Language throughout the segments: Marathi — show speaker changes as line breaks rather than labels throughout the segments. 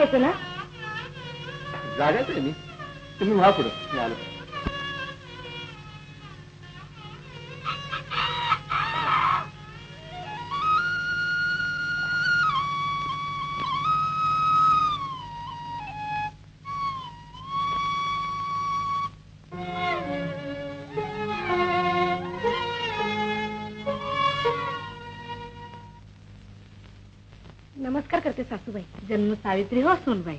जायचं ना?
जागाच आहे मी. तुम्ही व्हा पुढं, मी आलो.
नमस्कार करते सासूबाई. जन्म सावित्री हो सोनबाई.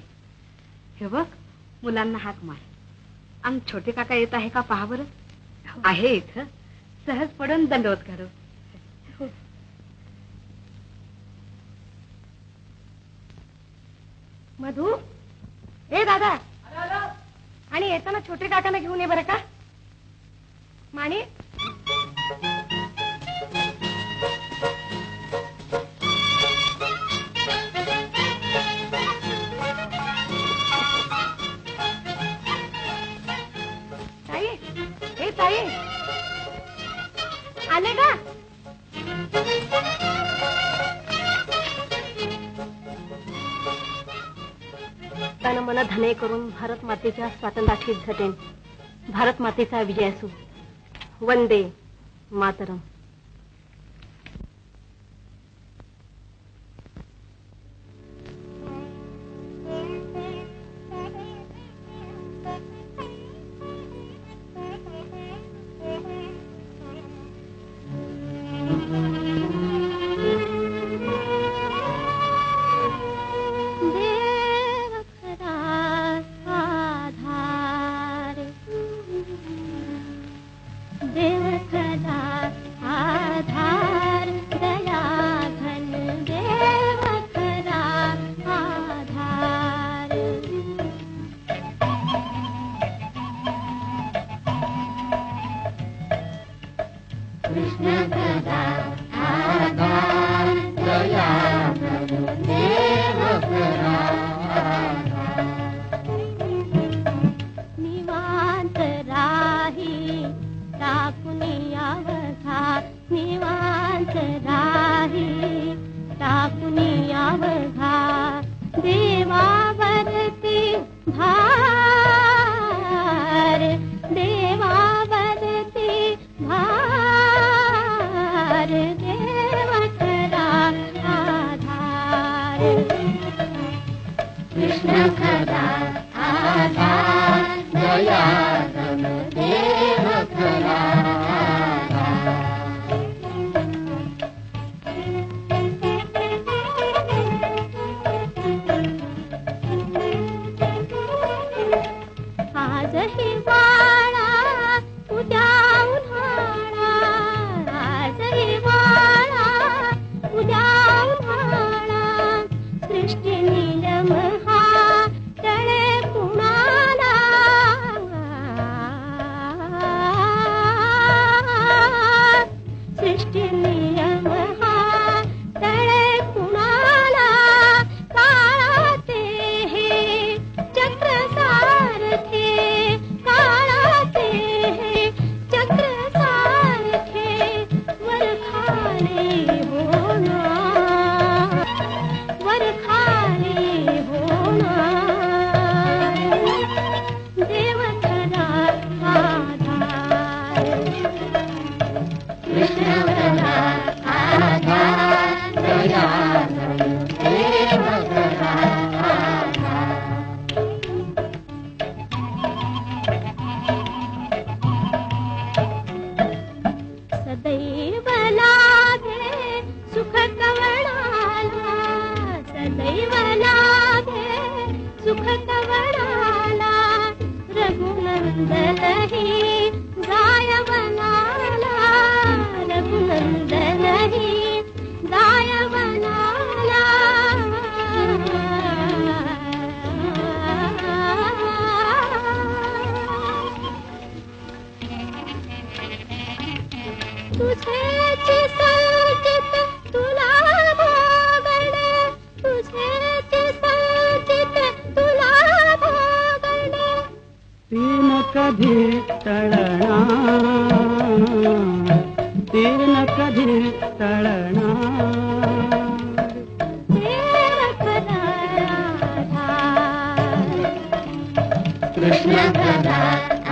हे बघ, मुलांना हाक मार. अंग छोटे काका येत आहे का पहा बरं. आहे इथं, सहज पडून दंडवत काढू. मधू, ए दादा, आणि येताना छोटे काकांना घेऊन ये बरं का. माणी, आले का? तन मन धने करून भारत मातेच्या स्वातंत्र्याची झटेन. भारत मातेचा विजय असो. वंदे मातरम.
देव खरा कृष्ण भला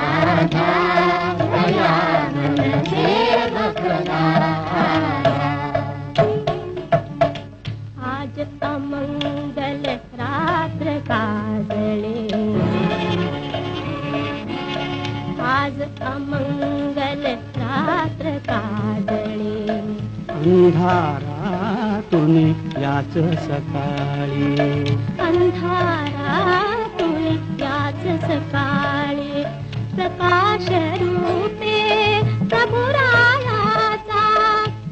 आधा दयानंद देव खरा आज अमंगल रात्र काजळे आज अमंगल रात्र काजळे
अंधारातून याच सकाळी
अंधारातून याच सकाळी प्रकाश रूपे प्रभुरायाचा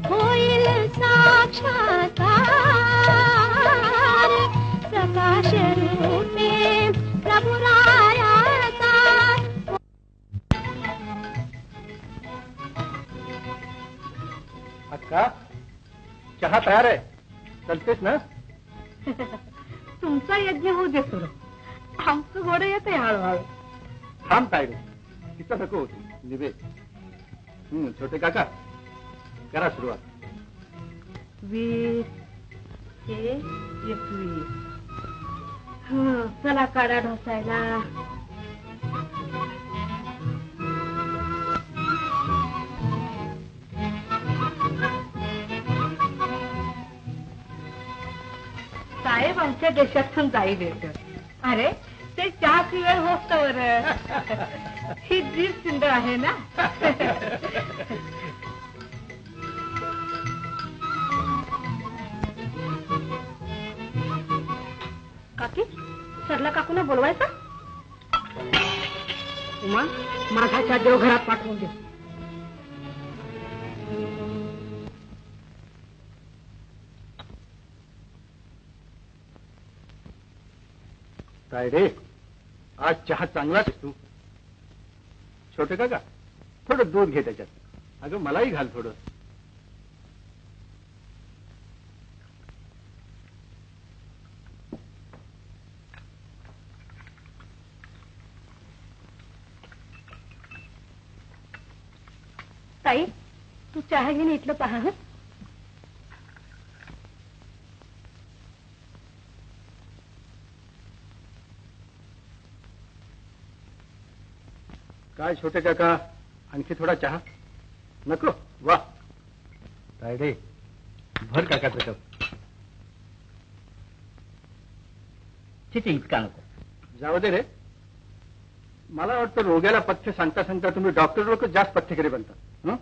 होईल साक्षात्कार प्रकाश रूपे प्रभुरायाचा
अक्का चहा तयार आहे चलतेस ना
तुमचा यज्ञ होऊ दे सुरू आमचं घोड येते हळूहळू
थांब तायडे तिथं नको होती निवेद छोटे काका करा सुरुवात
20 ते 21 चला काढा ढोसायला साहेब आमच्या देशातून जाईल येत अरे ते चहाची वेळ होस्तवर ही जीव सिंध आहे ना काकी सरला काकूला बोलवायचं उमा माझ्याच्या देवघरात पाठवून दे
तायडे आज चहा चांगलाच तू छोटे काका थोडं दूध घे त्याच्यात अगं मलाही घाल थोडं
ताई तू चहा घेऊन इथलं पहा हं.
काय छोटे काका आणखी थोडा चहा नको वा तायडे भर काकाचं कप
ठीक आहे इतका नको
जाऊ दे रे मला वाटतं रोग्याला पथ्य सांगता सांगता तुम्ही डॉक्टर लोक जास्त पथ्यकरी बनता हं?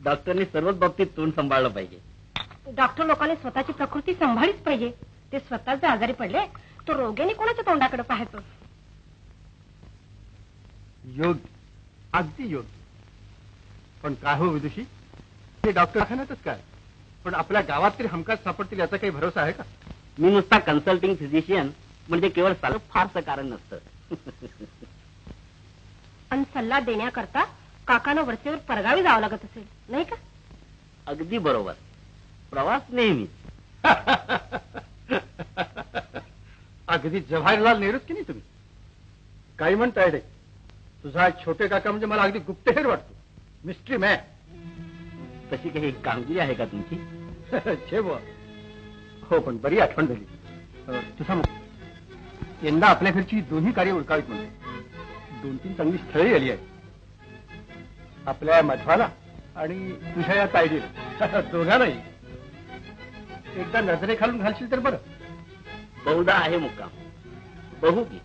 डॉक्टरनी सर्वच बाबतीत तोंड सांभाळलं पाहिजे
डॉक्टर लोकांनी स्वतःची प्रकृती सांभाळीच पाहिजे ते स्वतःच जर आजारी पडले तो रोग्याने कोणाच्या तोंडाकडे पाहायचं
योग्य अगदी योग्य पण काय हो विदुषी हे डॉक्टर खाण्यातच काय पण आपल्या गावात तरी हमखास सापडतील याचा काही भरोसा आहे का
मी नुसता कन्सल्टिंग फिजिशियन म्हणजे केवळ चालू फारसं कारण नसतं
आणि सल्ला देण्याकरता काकानं वरचेवर परगावी जावं लागत असेल नाही का
अगदी बरोबर प्रवास नेहमी
अगदी जवाहरलाल नेहरूच की नाही तुम्ही काही म्हणताय रे तुझा छोटे काका म्हणजे मला अगदी गुप्तहेर वाटतो मिस्ट्री मॅन
तशी काही कामगिरी आहे का तुमची
छे बुवा हो पण बरी आठवण झाली तुझा यंदा आपल्या घरची दोन्ही कार्य उरकावीत म्हणते 2-3 चांगली स्थळे आली आहेत आपल्या मधवाला आणि तुझ्या या तायडीला दोघांनाही एकदा नजरे खालून घालशील तर बरं
बहुधा आहे मुक्काम बघू की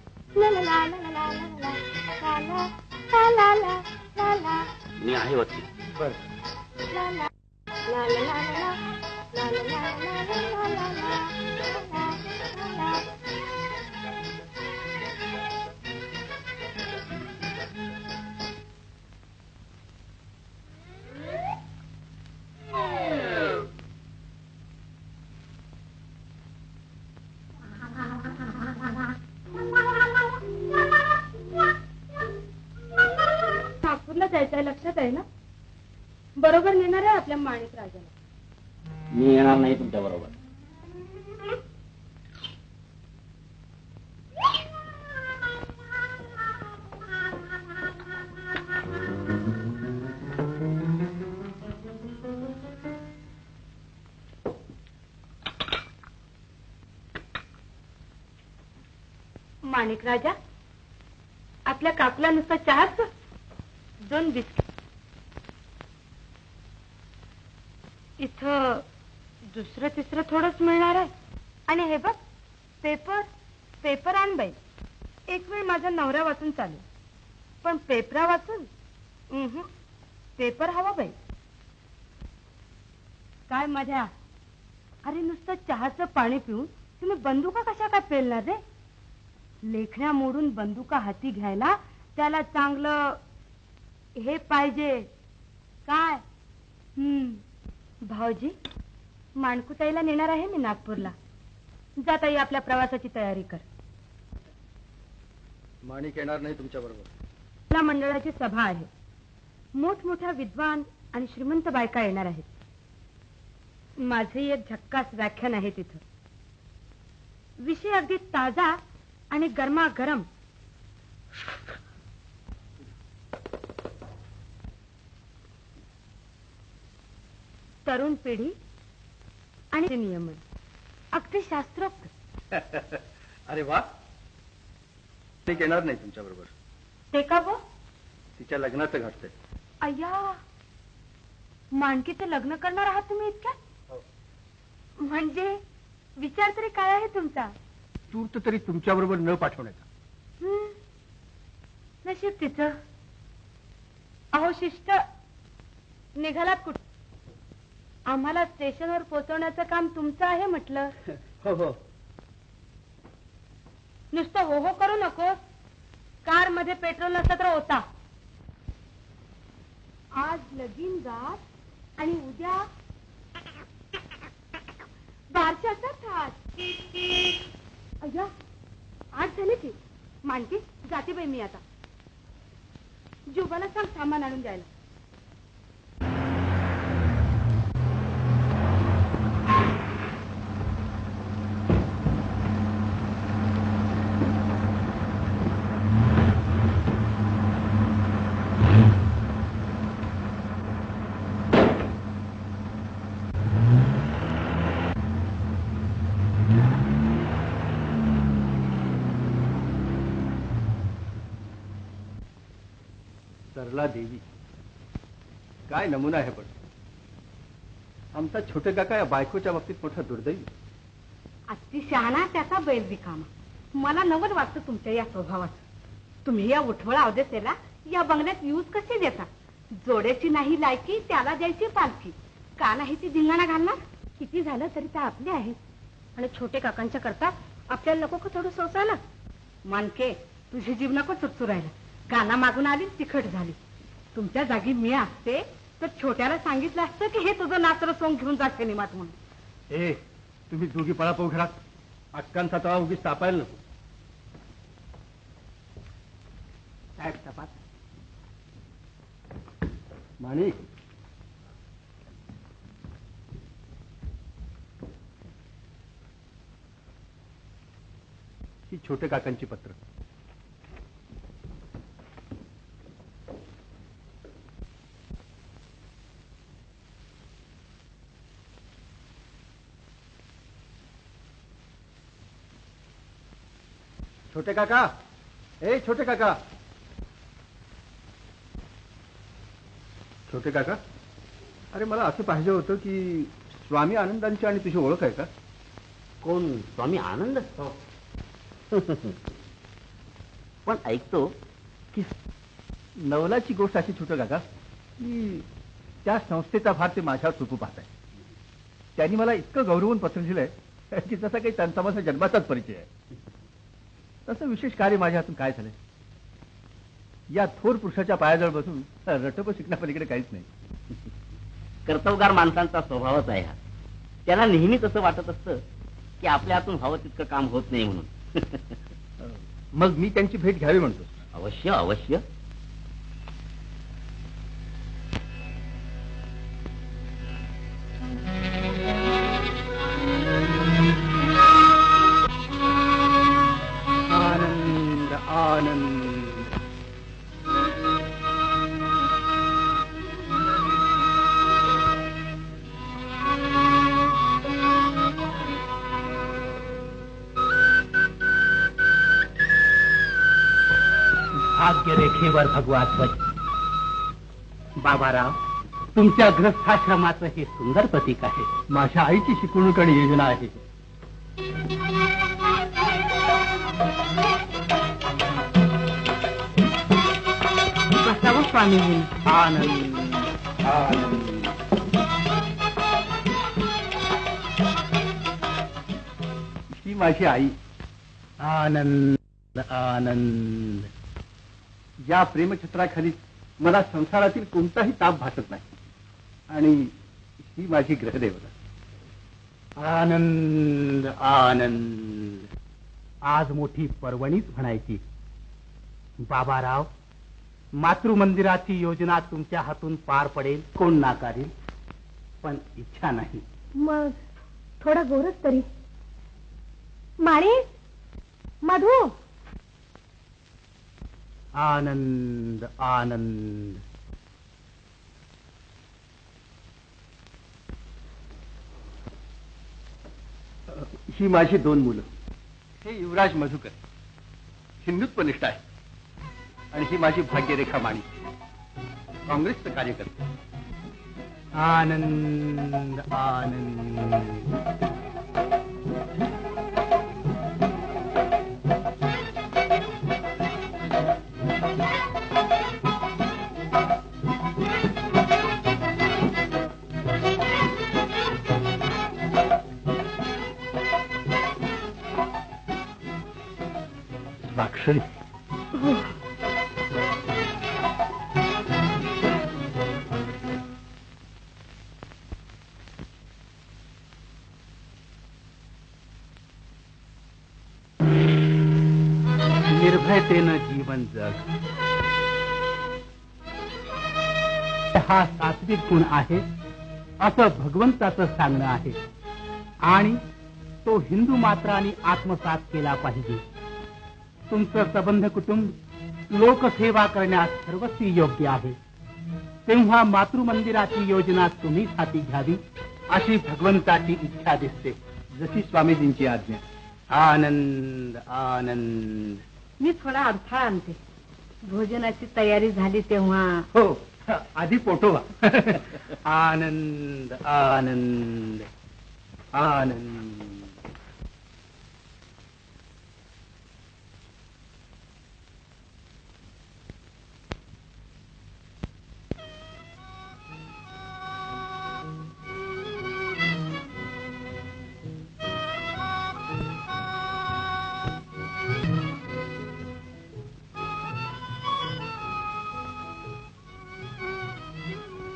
मी आहे वरती
बरं
नागपूरला जायचंय लक्षात आहे ना बरोबर नेणार आहे आपल्या माणिक राजाला
मी येणार नाही तुमच्या बरोबर
माणिक राजा आपल्या काकूला नुसता चहाच, 2 बिस्किट. इथं दुसरं तिसरं थोडंच मिळणार आहे. आणि हे बघ, पेपर आण बाई. एक वेळ माझा नवरा वाचून चालेल, पण पेपरा वाचून पेपर हवा बाई. काय मजा. अरे नुसतं चहाचं पाणी पिऊन तुम्ही बंदुका कशा काय पेलणार रे? लेखण्या मोडून बंदुका हाती घ्यायला त्याला चांगलं हे पाहिजे. काय? भाऊजी, माणकुताईला नेणार आहे मी नागपूरला. जाताई आपल्या प्रवासाची तयारी कर.
माणिक येणार नाही तुमच्या बरोबर.
आपल्या मंडळाची सभा आहे. मोठमोठ्या विद्वान आणि श्रीमंत बायका येणार आहेत. माझे एक झक्कास व्याख्यान आहे तिथं. विषय अगदी ताजा आणि गरमागरम. तरुण पिढी आणि नियमन अगदी शास्त्रोक्त.
अरे वा. ते येणार नाही तुमच्या बरोबर.
ते का गो?
तिच्या लग्नाचं घडतंय.
अय्या, माणकीचं लग्न करणार आहात तुम्ही इतक्या? म्हणजे विचार तरी काय आहे तुमचा?
तूर्त तरी तुमच्या बरोबर न पाठवण्याचा.
नशीब तिचं. अहो शिष्ट, निघालात कुठे? आम्हाला स्टेशनवर पोहोचवण्याचं काम तुमचं आहे म्हटलं.
हो हो.
नुसतं हो हो करू नकोस. कार मध्ये पेट्रोल नसतं तर होता. आज लगीन गाठ आणि उद्या बारशाचा थाट. अय्या, 8 झाले की. मानकी, जाते बाई मी आता. जुबाला सांग सामान आणून द्यायला.
सरला देवी, काय नमुना आहे. पण आमचा छोटे काका या बायकोच्या बाबतीत मोठा दुर्दैवी.
अति शहाणा त्याचा बैल रिकामा. मला नवल वाटतं तुमच्या या स्वभावाचं. तुम्ही या उठवळ अवदेसेला या बंगल्यात यूज कसे देता? जोड्याची नाही लायकी, त्याला द्यायची पालखी. का नाही ती धिंगाणा घालणार? किती झालं तरी त्या आपले आहेत. आणि छोटे काकांच्या करता आपल्याला नको का थोडं सोसायला? मानके, तुझी जीव नको चुचू राहिला. गाना मागून आली, तिखट झाली. तुमच्या जागी मी असते तर छोट्याला सांगितलं असतं की हे तुझं नाचरं सोंग घेऊन जा सिनेमात म्हणून.
ए, तुम्ही दोघी पळापळ घरात. अक्कांचा तवा उगीच तापायला नको. साहेब तपास. माणिक, ही छोटे काकांची पत्र. छोटे काका, ए छोटे काका. छोटे काका, अरे मला असं पाहिजे होतं की स्वामी आनंदांची आणि तुझी ओळख आहे का?
कोण? स्वामी आनंद? पण ऐकतो की
नवलाची गोष्ट अशी छोटे काका की त्या संस्थेचा भार ते माझ्यावर सोपू पाहत आहे. त्यांनी मला इतकं गौरवून पत्र दिलंय की जसा काही त्यांचा माझा जन्माचाच परिचय आहे. तसं विशेष कार्य माझ्या हातून काय झालंय? या थोर पुरुषाच्या पायाजवळ बसून रटप शिकण्यापलीकडे काहीच नाही.
कर्तवगार माणसांचा स्वभावच आहे हा. त्यांना नेहमीच असं वाटत असतं की आपल्या हातून व्हावं तितकं काम होत नाही म्हणून.
मग मी त्यांची भेट घ्यावी म्हणतो.
अवश्य अवश्य.
आनंद आनंद.
भाग्यरेखेवर भगवा ध्वज. बाबाराव, तुमच्या ग्रस्थाश्रमाचं हे सुंदर प्रतीक आहे.
माझ्या आईची शिकवणूक आणि योजना आहे.
बसावं स्वामीजी.
आनंद आनंद.
ही माझी आई.
आनंद आनंद.
या प्रेमछत्राखाली मला संसारातील कोणताही ताप भासत नाही. आणि ही माझी ग्रहदेवता.
आनंद आनंद. आज मोठी पर्वणीच म्हणायची. बाबाराव, मातृमंदिराची योजना तुमच्या हातून पार पडेल कोण नाकारेल, पण इच्छा नाही.
मग थोडा गोरच तरी. माळी, मधू.
आनंद आनंद.
ही माझी 2 मुलं. हे युवराज मधुकर, हिंदुत्वनिष्ठ आहे. आणि ही माझी भाग्यरेखा माणी, काँग्रेसचं कार्यकर्ते.
आनंद आनंद.
स्वाक्षरी.
निर्भयतेनं जीवन जग, हा सात्विक गुण आहे असं भगवंताचं सांगणं आहे. आणि तो हिंदू मात्राने आत्मसात केला पाहिजे. तुमचं सबंध कुटुंब लोकसेवा करण्यास सर्वस्वी योग्य आहे. तेव्हा मातृमंदिराची योजना तुम्ही हाती घ्यावी अशी भगवंताची इच्छा दिसते.
जशी स्वामीजींची आज्ञा.
आनंद आनंद.
मी थोडा अडथळा आणते. भोजनाची तयारी झाली तेव्हा.
हो, आधी पोटोवा.
आनंद आनंद आनंद.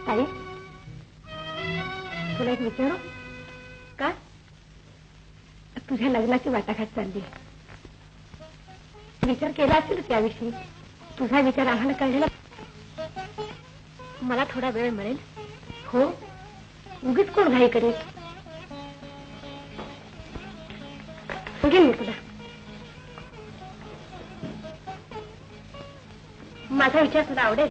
ताई, तुला एक विचारू का? तुझ्या लग्नाची वाटाघाट चालली. विचार केला असेल त्याविषयी. तुझा विचार आम्हाला कळलेला. मला थोडा वेळ मिळेल? हो. उगीच कोण घाई करेल? सांगेन मी तुला. माझा विचार तुला आवडेल.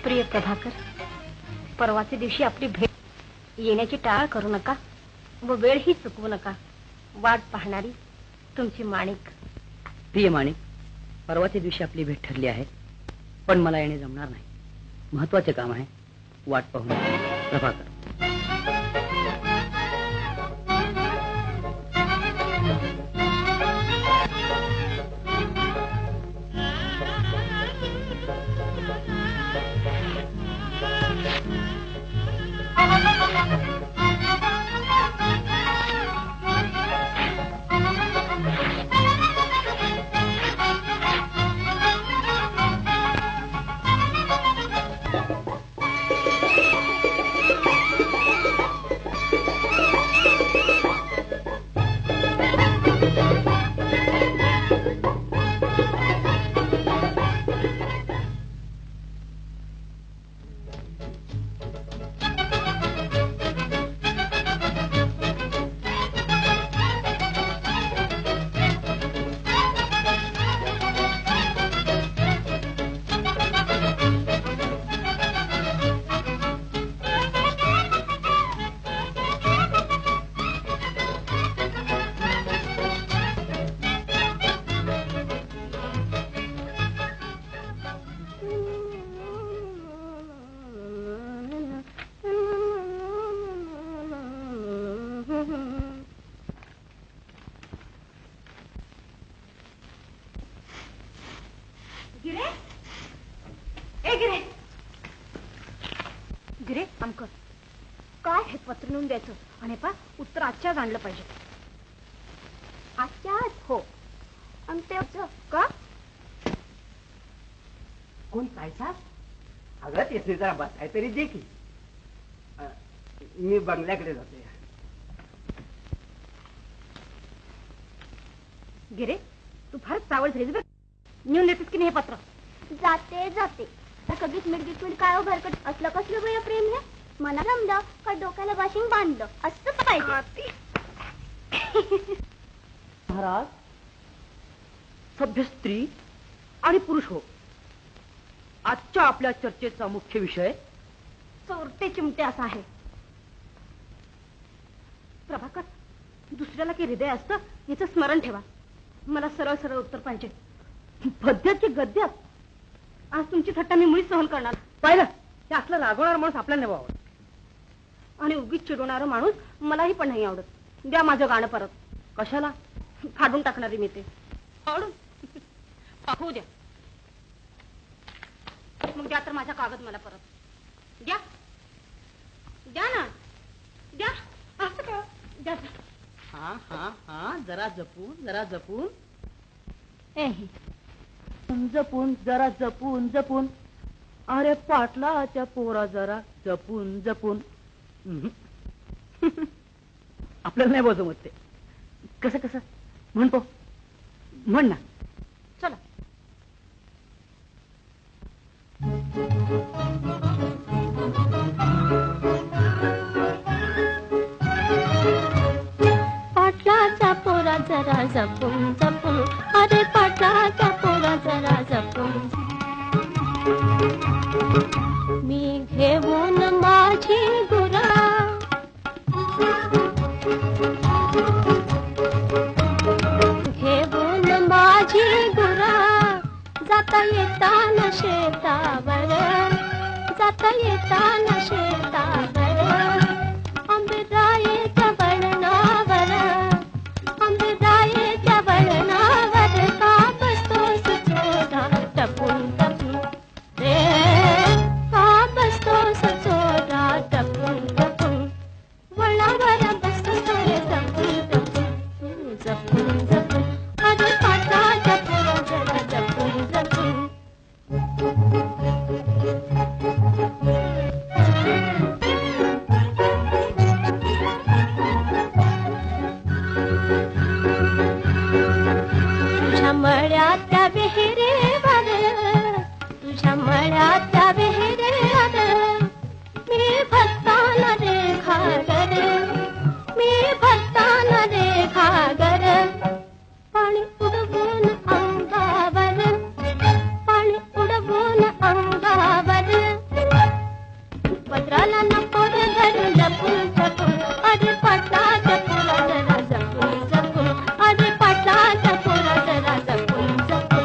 प्रिय प्रभाकर, परवाच्या दिवशी आपली भेट येण्याची टाळ करू नका व वेळही चुकवू नका. वाट पाहणारी तुमची माणिक.
प्रिय माणिक, परवाच्या दिवशी आपली भेट ठरली आहे, पण मला येणे जमणार नाही. महत्वाचे काम आहे. वाट पाहून प्रभाकर.
काम कर. काय हे पत्र नेऊन द्यायचं आणि उत्तर आजच्याच आणलं पाहिजे. आजच्याच? हो. आणि ते का?
कोण काय साहेब? अगं तेच जरा बसाय तरी दे की. मी बंगल्याकडे जाते.
गिरे, तू फारच चावळ झालीस बरं. नेऊन देतेस की नाही हे पत्र?
जाते जाते. कधीच मिरगीत काय भरकट असलं कसलं बरं प्रेम हे. मना जमलं का डोक्याला वाशिंग बांधलं असं पाहिजे.
महाराज, सभ्य स्त्री आणि पुरुष हो, आजच्या आपल्या चर्चेचा मुख्य विषय
चोरटे चिमटे असा आहे. प्रभाकर, दुसऱ्याला की हृदय असतं याचं स्मरण ठेवा. मला सरळ सरळ उत्तर पाहिजे. पद्याची गद्यात आज तुमची थट्टा मी मुळीच सहन करणार. पाहिलं, हे असलं रागवणार माणूस आपल्याला नाही आवडत. आणि उगीच चिडवणारा माणूस मलाही पण नाही आवडत. द्या माझं गाणं परत. कशाला? फाडून टाकणारी मी ते. फाडून पाहू द्या. मग द्या तर माझा कागद मला परत. द्या द्या ना, द्या. असं का? द्या.
हा हा हा, जरा जपून, जरा जपून. जपून, जरा जपून जपून. अरे पाटलाच्या पोरा, जरा जपून जपून. आपल्याला नाही बोलतो मग ते. कसं कसं म्हणतो, म्हण ना.
चला.
पाटलाचा पोरा जरा जपून जपून. अरे पाटलाचा पोरा जरा जपून. मी घेऊन माझी गुरा घेऊन माझी गुरा जाता येताना शेतावर जाता येताना शेतावर आंबेरायेच्या वळणावर आंबेरायेच्या वळणावर का बसतोस चोरा टपून टपून रे का बसतोस चोरा टपून टपून वळणावर बसतोस रे टपून टपून जपून जपून. अरे पाटाच्या पोरा जरा जपून जपून. तुझ्या मळ्याच्या विहिरीवर तुझ्या मळ्याच्या विहिरीवर मी भरताना रे घागर मी भरताना रे घागर. पाणी उडवून अंगावर पाणी उडवून अंगावर. पत्राला नको रे धरून लपून जपून. अरे पाटलाच्या पोरा जरा जपून जपून. अरे पाटलाच्या पोरा जरा जपून जपून.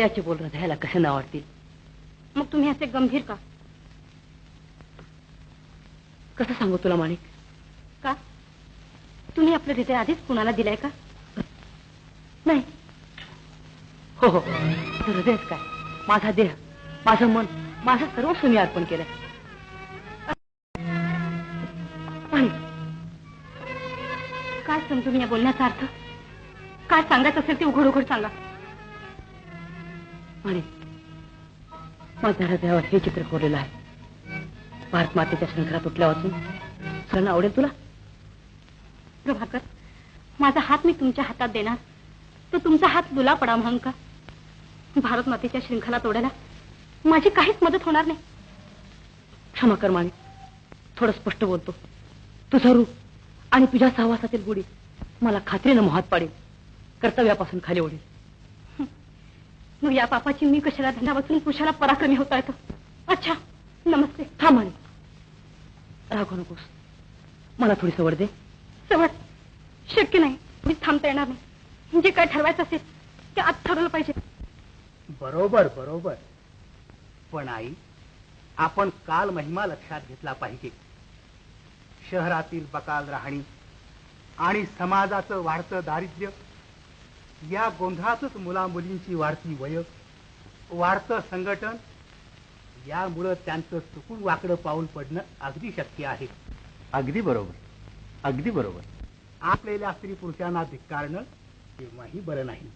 हृदयाचे बोल हृदयाला कसे ना वाटतील?
मग तुम्ही असे गंभीर का?
कसं सांगू तुला माणिक?
का तुम्ही आपलं हृदय आधीच कुणाला दिलंय का?
नाही. हो हो, हृदयच काय, माझा देह, माझं मन, माझं सर्वस्व मी अर्पण केलंय.
माणिक, काय समजू मी या बोलण्याचा अर्थ? काय सांगायचं असेल ते उघड उघड सांगा.
माणिक, माझ्या हृदयावर हे चित्र कोरलेलं आहे. भारत मातेच्या शंखरात उठल्या वाचून सण आवडेल तुला?
प्रभाकर, माझा हात मी तुमच्या हातात देणार तर तुमचा हात लुला पडा म्हणून का? भारत मातेच्या शृंखला तोडायला माझी काहीच मदत होणार नाही.
क्षमा कर माणिक, थोडं स्पष्ट बोलतो. तुझं रूप आणि तुझ्या सहवासातील गुढी मला खात्रीनं मोहात पाडेल, कर्तव्यापासून खाली ओढेल.
मग या पापाची मी कशाला धंदा वाचून पुरुषाला पराक्रमी होता येतं? अच्छा, नमस्ते.
थांब माणिक, रागवू नकोस. मला थोडी सवड दे.
सवड शक्य नाही. मी थांबता येणार नाही. जे काय ठरवायचं असेल ते आज ठरवलं पाहिजे.
बरोबर बरोबर. पण आई, आपण काल महिमा लक्षात घेतला पाहिजे. शहरातील बकाल राहणी आणि समाजाचं वाढतं दारिद्र्य, या गोंधळातच मुलामुलींची वाढती वय, वाढतं संघटन, यामुळं त्यांचं चुकून वाकडं पाऊल पडणं अगदी शक्य आहे.
अगदी बरोबर, अगदी बरोबर.
आपलेल्या स्त्री पुरुषांना धिक्कारणं केव्हाही बरं नाही.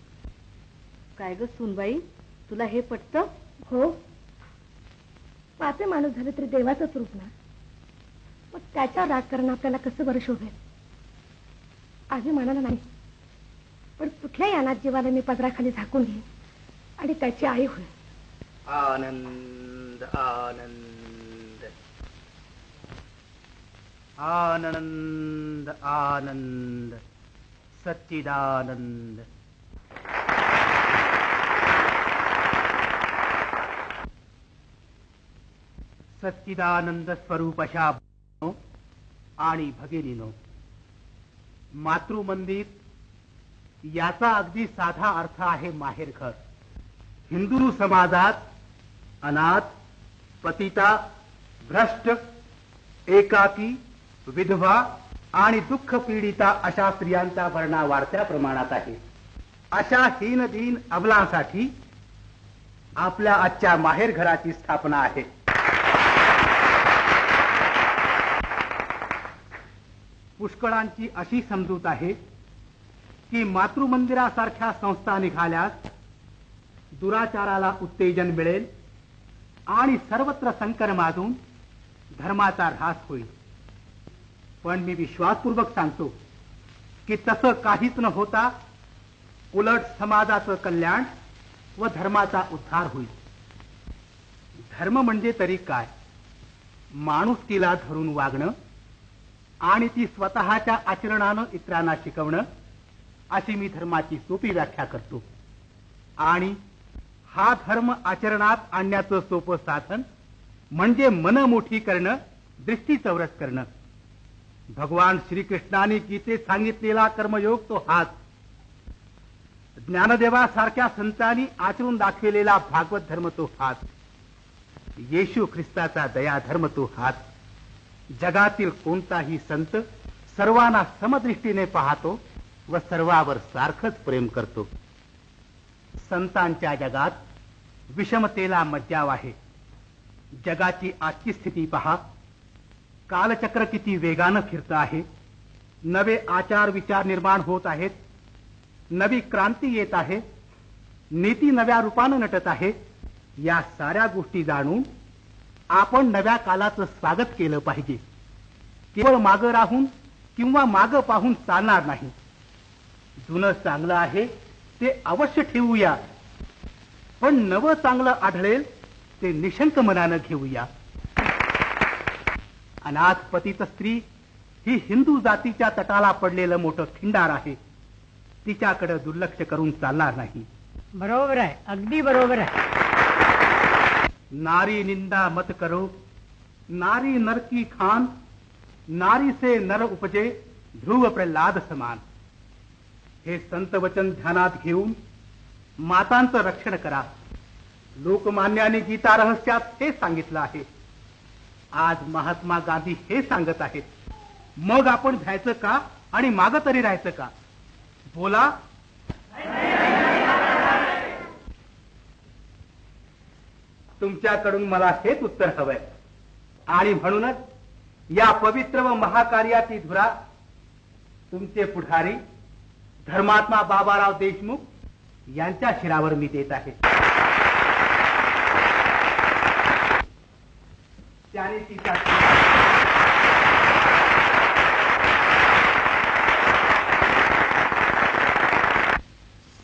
काय ग सुनबाई, तुला हे पटतं? हो, पापे माणूस झालं तरी देवाचंच रूप ना. मग त्याच्यावर राग करणं आपल्याला कसं बरं शोभेल? आधी म्हणाला नाही, पण कुठल्याही अनाथ जीवाला मी पदराखाली झाकून घेईन आणि त्याची आई होईल.
आनंद आनंद आनंद आनंद सच्चिदानंद. सच्चिदानंद स्वरूप अशा आणि भगिनीनो, मातृमंदिर याचा अगदी साधा अर्थ आहे माहेरघर. हिंदू समाजात अनाथ, पतिता, भ्रष्ट, एकाकी, विधवा आणि दुःख पीडिता अशा स्त्रियांचा भरणा वाढत्या प्रमाणात आहे. अशा हीनदीन अबलांसाठी आपल्या आजच्या माहेरघराची स्थापना आहे. पुष्कळांची अशी समजूत आहे की मातृमंदिरासारख्या संस्था निघाल्यास दुराचाराला उत्तेजन मिळेल आणि सर्वत्र संकर माजून धर्माचा ऱ्हास होईल. पण मी विश्वासपूर्वक सांगतो की तसं काहीच न होता उलट समाजाचं कल्याण व धर्माचा उद्धार होईल. धर्म म्हणजे तरी काय? माणुसकीला धरून वागणं आणि ती स्वतःच्या आचरणानं इतरांना शिकवणं, अशी मी धर्माची सोपी व्याख्या करतो. आणि हा धर्म आचरणात आणण्याचं सोपं साधन म्हणजे मन मोठी करणं, दृष्टी चौरस करणं. भगवान श्रीकृष्णाने गीतेत सांगितलेला कर्मयोग तो हाच. ज्ञानदेवासारख्या संतांनी आचरून दाखविलेला भागवत धर्म तो हाच. येशू ख्रिस्ताचा दया धर्म तो हाच. जगातील कोणताही संत सर्वांना समदृष्टीने पाहतो व सर्वावर सारखंच प्रेम करतो. संतांच्या जगात विषमतेला मज्जाव आहे. जगाची आजची स्थिती पहा. कालचक्र किती वेगानं फिरतं आहे. नवे आचार विचार निर्माण होत आहेत. नवी क्रांती येत आहे. नीती नव्या रूपानं नटत आहे. या साऱ्या गोष्टी जाणून आपण नव्या कालाचं स्वागत केलं पाहिजे. केवळ मागं राहून किंवा मागं पाहून चालणार नाही. जुनं चांगलं आहे ते अवश्य ठेवूया, पण नवं चांगलं आढळेल ते निशंक मनानं घेऊया. अनाथ पतित स्त्री ही हिंदू जातीच्या तटाला पडलेलं मोठं खिंडार आहे. तिच्याकडे दुर्लक्ष करून चालणार नाही.
बरोबर आहे, अगदी बरोबर आहे.
नारी निंदा मत करो, नारी नर की खान, नारी से नर उपजे ध्रुव प्रल्हाद समान. हे संत वचन ध्यानात घेऊन मातांचं रक्षण करा. लोकमान्य आणि गीता रहस्यात हे सांगितलं आहे. आज महात्मा गांधी हे सांगत आहेत. मग आपण भ्यायचं का आणि मागं तरी राहायचं का? बोला. तुमच्याकडून मला हेच उत्तर हवंय. आणि म्हणूनच या पवित्र व महाकार्याची धुरा तुमचे पुढारी धर्मात्मा बाबाराव देशमुख यांच्या शिरावर मी देत आहे. त्याने तिचा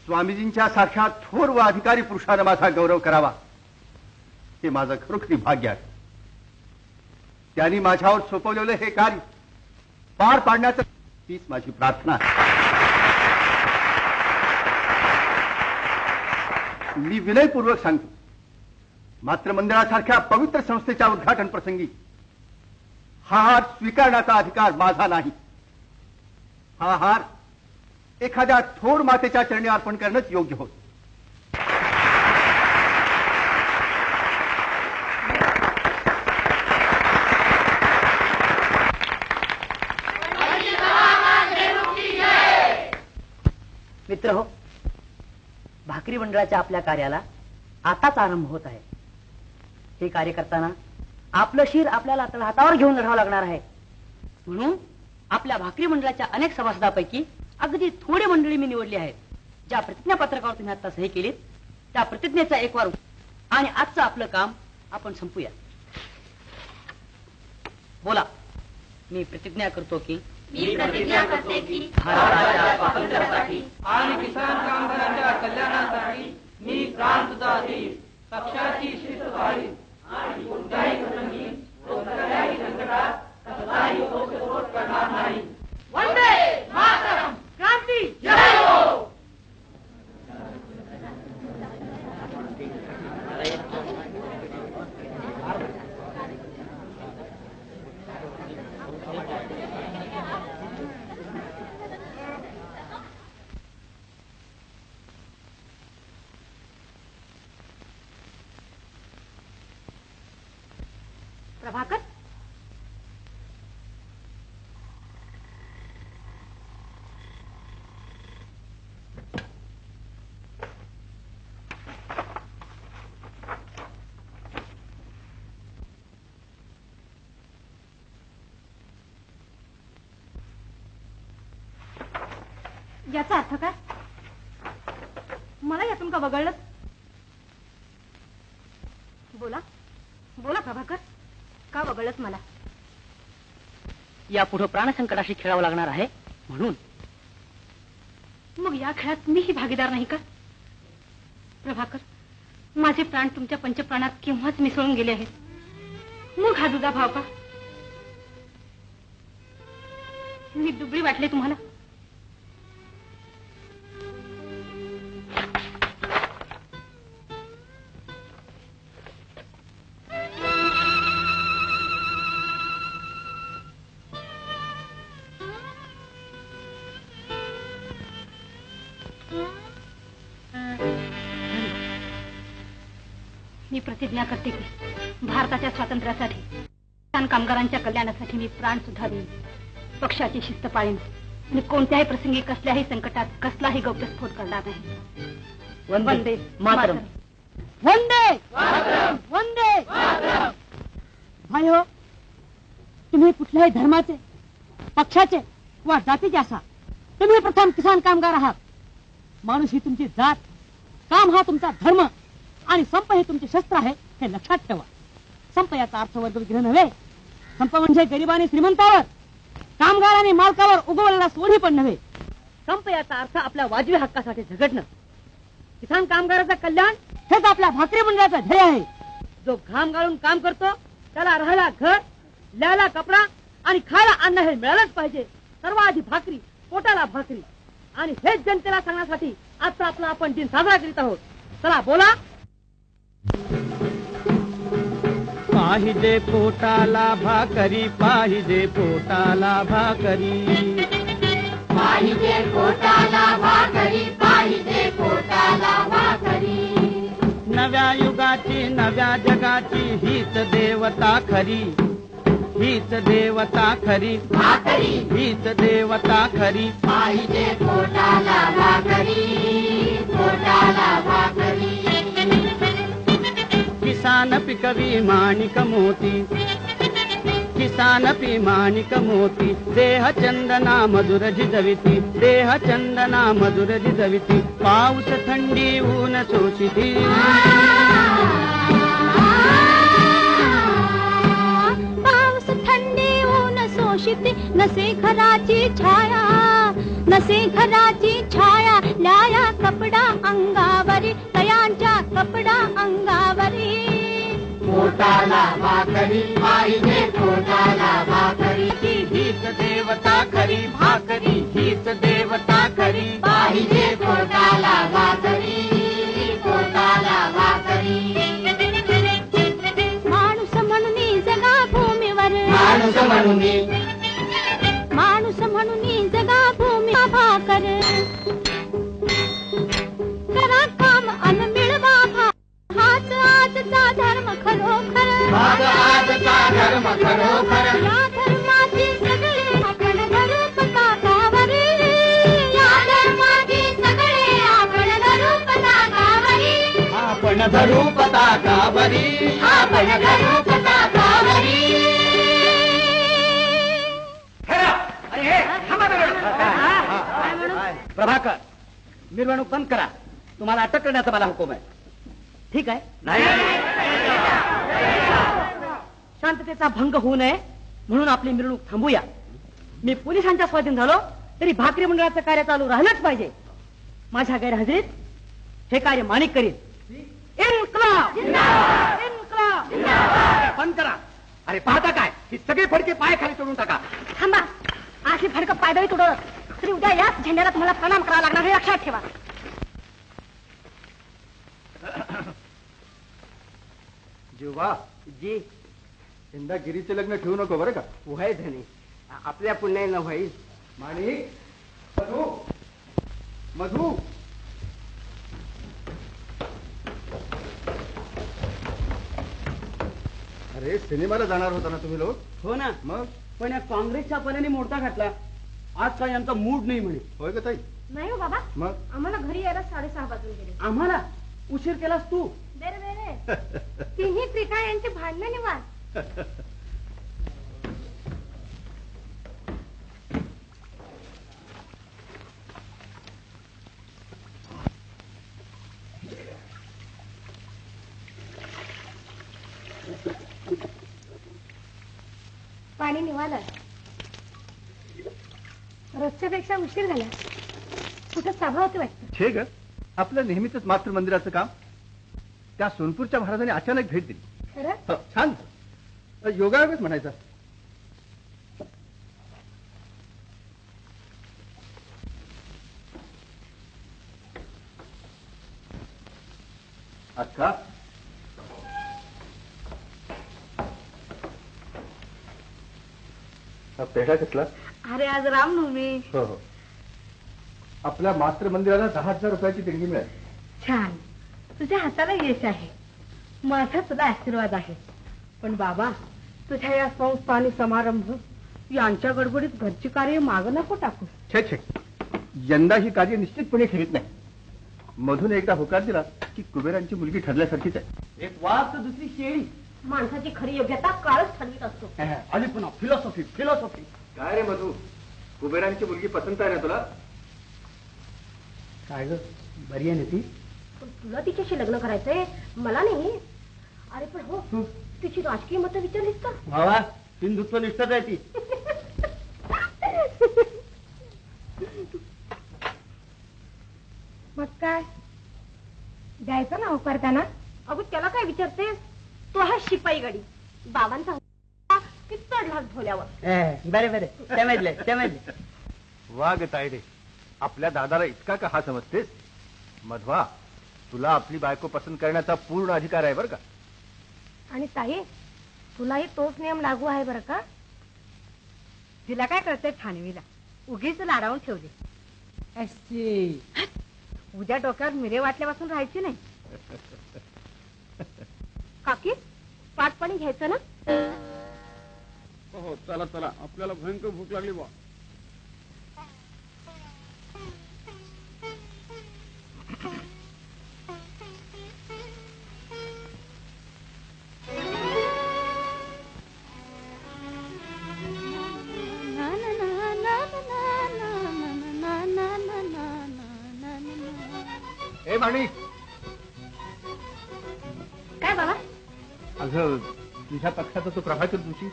स्वामीजींच्या सारख्या थोर व अधिकारी पुरुषानं माझा गौरव करावा हे माझं खरोखरी भाग्य आहे. त्यांनी माझ्यावर सोपवलेलं हे कार्य पार पाडण्याचं तीच माझी प्रार्थना आहे. मी विनयपूर्वक सांगतो, मात्र मंदिरासारख्या पवित्र संस्थेच्या उद्घाटन प्रसंगी हा हार स्वीकारण्याचा अधिकार माझा नाही. हा हार एखाद्या थोर मातेच्या चरणी अर्पण करणंच योग्य होत.
मित्र हो, भाकरी मंडळाच्या आपल्या कार्याला आताच आरंभ होत आहे. हे कार्य करताना आपलं शिर आपल्याला तळहातावर घेऊन लढावं लागणार आहे. म्हणून आपल्या भाकरी मंडळाच्या अनेक सभासदापैकी अगदी थोडी मंडळी मी निवडली आहेत. ज्या प्रतिज्ञापत्रकावर तुम्ही आता सही केलीत त्या प्रतिज्ञेचा एक वार आणि आजचं आपलं काम आपण संपूया. बोला. मी प्रतिज्ञा करतो की भारताच्या स्वातंत्र्यासाठी
आणि किसान कामगारांच्या कल्याणासाठी मी प्राण सुद्धा देईन. पक्षाची शिस्त पाळीन आणि कोणत्याही प्रसंगी कोणत्याही संकटात कसलाही ओघ करणार नाही. वंदे मातरम. क्रांती जय हो.
प्रभाकर, याचा अर्थ काय? मला यातून का वगळलं? बोला बोला प्रभाकर, का वगळलंच मला?
यापुढे प्राणसंकटाशी खेळावं लागणार आहे म्हणून.
मग या खेळात मीही भागीदार नाही का? प्रभाकर, माझे प्राण तुमच्या पंचप्राणात केव्हाच मिसळून गेले आहेत. मग हा दुधा भाव का? मी दुबळी वाटले तुम्हाला? मी प्रतिज्ञा करते की भारताच्या स्वातंत्र्यासाठी, किसान कामगारांच्या कल्याणासाठी मी प्राण सुद्धा देईन. पक्षाची शिस्त पाळीन आणि कोणत्याही प्रसंगी कसल्याही संकटात कसलाही गौप्यस्फोट करणार नाही. वंदे मातरम.
वंदे वंदे. भाई हो, तुम्ही कुठल्याही धर्माचे, पक्षाचे वा जातीचे असा, तुम्ही प्रथम किसान कामगार आहात. माणूस ही तुमची जात, काम हा तुमचा धर्म आणि संप हे तुमचे शस्त्र आहे हे लक्षात ठेवा. संप याचा अर्थ वर्गविग्रह नव्हे. संप म्हणजे गरिबाने श्रीमंतावर, कामगार आणि मालकावर उगवलेला सोडी पण नव्हे. संप याचा अर्थ आपल्या वाजवी हक्कासाठी झगडणं. किसान कामगाराचं कल्याण हेच आपल्या भाकरी मंडळाचं ध्येय आहे. जो घाम गाळून काम करतो त्याला राहायला घर, ल्याला कपडा आणि खायला अन्न हे मिळालंच पाहिजे. सर्वाधिक भाकरी, पोटाला भाकरी. आणि हेच जनतेला सांगण्यासाठी आजचा आपला आपण दिन साजरा करीत आहोत. चला बोला.
पाहिजे पोटाला भाकरी, पाहिजे पोटाला भाकरी,
पाहिजे पोटाला भाकरी.
पाहिजे पोटाला भाकरी.
नव्या युगाची नव्या जगाची हीच देवता खरी, हीच देवता खरी,
भाकरी
हीच देवता खरी.
पाहिजे पोटाला भाकरी, पोटाला भाकरी.
किसान पिकवी माणिक मोती, किसान पी माणिक मोती. देह चंदना मधुर झिजविती, देह चंदना मधुर झिजविती. पाऊस थंडी ऊन शोषिती,
पाऊस थंडी ऊन शोषित नसे घराची छाया, नसे घराची छाया. लाया कपडा अंगावरी, तयांच्या कपडा अंगावरी.
पोटाला भाकरी पाहिजे पोटाला भाकरी.
हीच देवता खरी, भाकरी हीच देवता खरी.
पाहिजे पोटाला भाकरी, पोटाला भाकरी.
माणूस म्हणून जगा भूमीवर,
माणूस म्हणून,
माणूस म्हणून जगा भूमी भाकर. करा काम अन मिळवा भाकर, हाच आजचा धर्म खरोखर.
हाच आजचा धर्म खरोखर.
या धर्माची सगळे आपण धरू पताकावरी, या धर्माची सगळे आपण धरू पताकावरी.
आपण धरू पताकावरी,
आपण धरू पताकावरी.
प्रभाकर, मिरवणूक बंद करा. तुम्हाला अटक करण्याचा मला हुकूम आहे.
ठीक आहे,
नाही
शांततेचा भंग होऊ नये म्हणून आपली मिरवणूक थांबूया. मी पोलिसांच्या स्वाधीन झालो तरी भाकरी मंडळाचं कार्य चालू राहिलंच पाहिजे. माझ्या गैरहजेरीत हे कार्य माणिक करील. इन्कलाब, इन्कलाब.
बंद करा. अरे पाहता काय, ही सगळे फडके पाय खाली सोडून टाका.
थांबा, आज हे फडकं पायदळी तुडवलं तरी उद्या याच झेंड्याला तुम्हाला प्रणाम करावा लागणार हे लक्षात ठेवा.
जेव्हा
जी
यंदा गिरीचे लग्न ठेवू नको बरं का.
व्हाय धनी, आपल्या पुण्यानं व्हाईल.
माणिक, मधू, मधू. अरे सिनेमाला जाणार होता ना तुम्ही लोक.
हो ना,
मग
पण या काँग्रेसच्या पाल्याने मोर्चा घातला. आज काय यांचा मूड नाही म्हणे.
होय का ताई.
नाही हो बाबा,
मग
आम्हाला घरी यायला 6:30 वाजून गेले.
आम्हाला उशीर केलास तू.
बेरे बेरे, तिन्ही त्रिका यांचे भांडण निवास. पाणी निघालं. रोजच्यापेक्षा उशीर झाला. कुठं सभा होती वाटतं.
छे ग, आपलं नेहमीच मातृ मंदिराचं काम. त्या सोनपूरच्या महाराजांनी अचानक भेट दिली.
खरं?
हो, छान. योगायोगच म्हणायचा. अक्का, हा पेढा कसला.
अरे आज रामनवमी.
हो हो, आपल्या मातृ मंदिराला 10,000 रुपयाची देणगी मिळाली.
छान, तुझ्या हाताला यश आहे. माझा तुला आशीर्वाद आहे. पण बाबा, तुझ्या या संस्था आणि समारंभ यांच्या गडबडीत घरची कार्य मागं नको टाकू.
छे छे, यंदा ही कार्य निश्चितपणे ठेवीत नाही. मधून एकदा होकार दिला की कुबेरांची मुलगी ठरल्यासारखीच आहे.
एक वाघ तर दुसरी शेळी.
माणसाची खरी योग्यता काळच ठरवीत असतो.
आली पुन्हा फिलॉसॉफी, फिलॉसॉफी.
काय रे मधू, कुबेरांची मुलगी पसंत आहे ना तुला.
काय ग, बरी आहे ना ती.
पण तुला तिच्याशी लग्न करायचंय, मला नाही. अरे पण हो, तिची राजकीय मतं विचारलीस का.
भावा, हिंदुत्व निष्ठच आहे ती.
मग काय द्यायचं ना होकार त्यांना. अगं त्याला काय विचारतेस. तो हा शिपाई गाडी बाबांचा होता की चढला ढोल्यावर.
बरे बरे, समजले समजले.
वाघ तायडे, आपल्या दादाला इतका का हा समजतेस. मधवा, तुला आपली बायको पसंत करण्याचा पूर्ण अधिकार आहे बरं का.
आणि ताई, तुलाही तोच नियम लागू आहे बरं का.
तिला काय करते ठाणवीला, उगीच लाडावून ठेवली.
अशी
उद्या डोक्यावर मिरे वाटल्यापासून राहायची नाही.
काकी पाट पाणी घ्यायचं ना?
हो चला चला, आपल्याला भयंकर भूक लागली बा. ए माणिक,
काय बाबा?
अगं तुझ्या पक्षाचा तो प्रभाकर जोशी,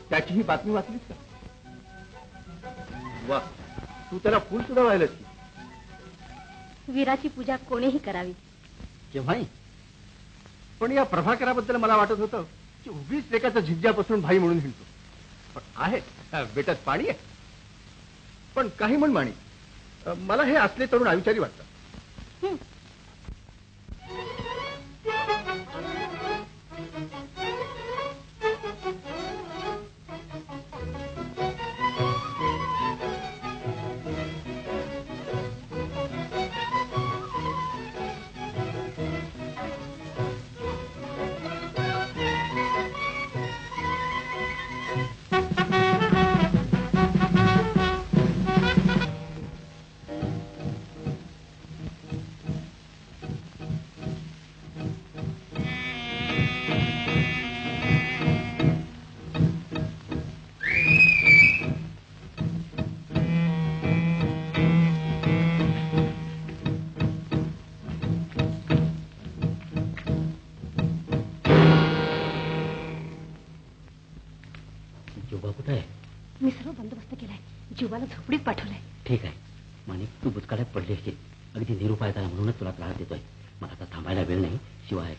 त्याची ही बातमी वाचलीस का? वा, तू त्याला फुल सुद्धा व्हायलाच की.
वीराची पूजा कोणीही करावी.
केव्हाही. पण या प्रभाकराबद्दल मला वाटत होतं की उगीच एकाचा झिज्जापासून भाई म्हणून हिंडतो. पण आहे बेटात पाणी आहे. पण काही म्हण माणी, मला हे असले तरुण अविचारी वाटतात.
मी सर्व बंदोबस्त केलाय. जीवाला झोपडीत पाठवलंय.
ठीक आहे माणिक, तू बुचकाड्यात पडली असते. अगदी निरुपाय झाला म्हणूनच तुला त्रास देतोय. मला आता थांबायला वेळ नाही. शिवाय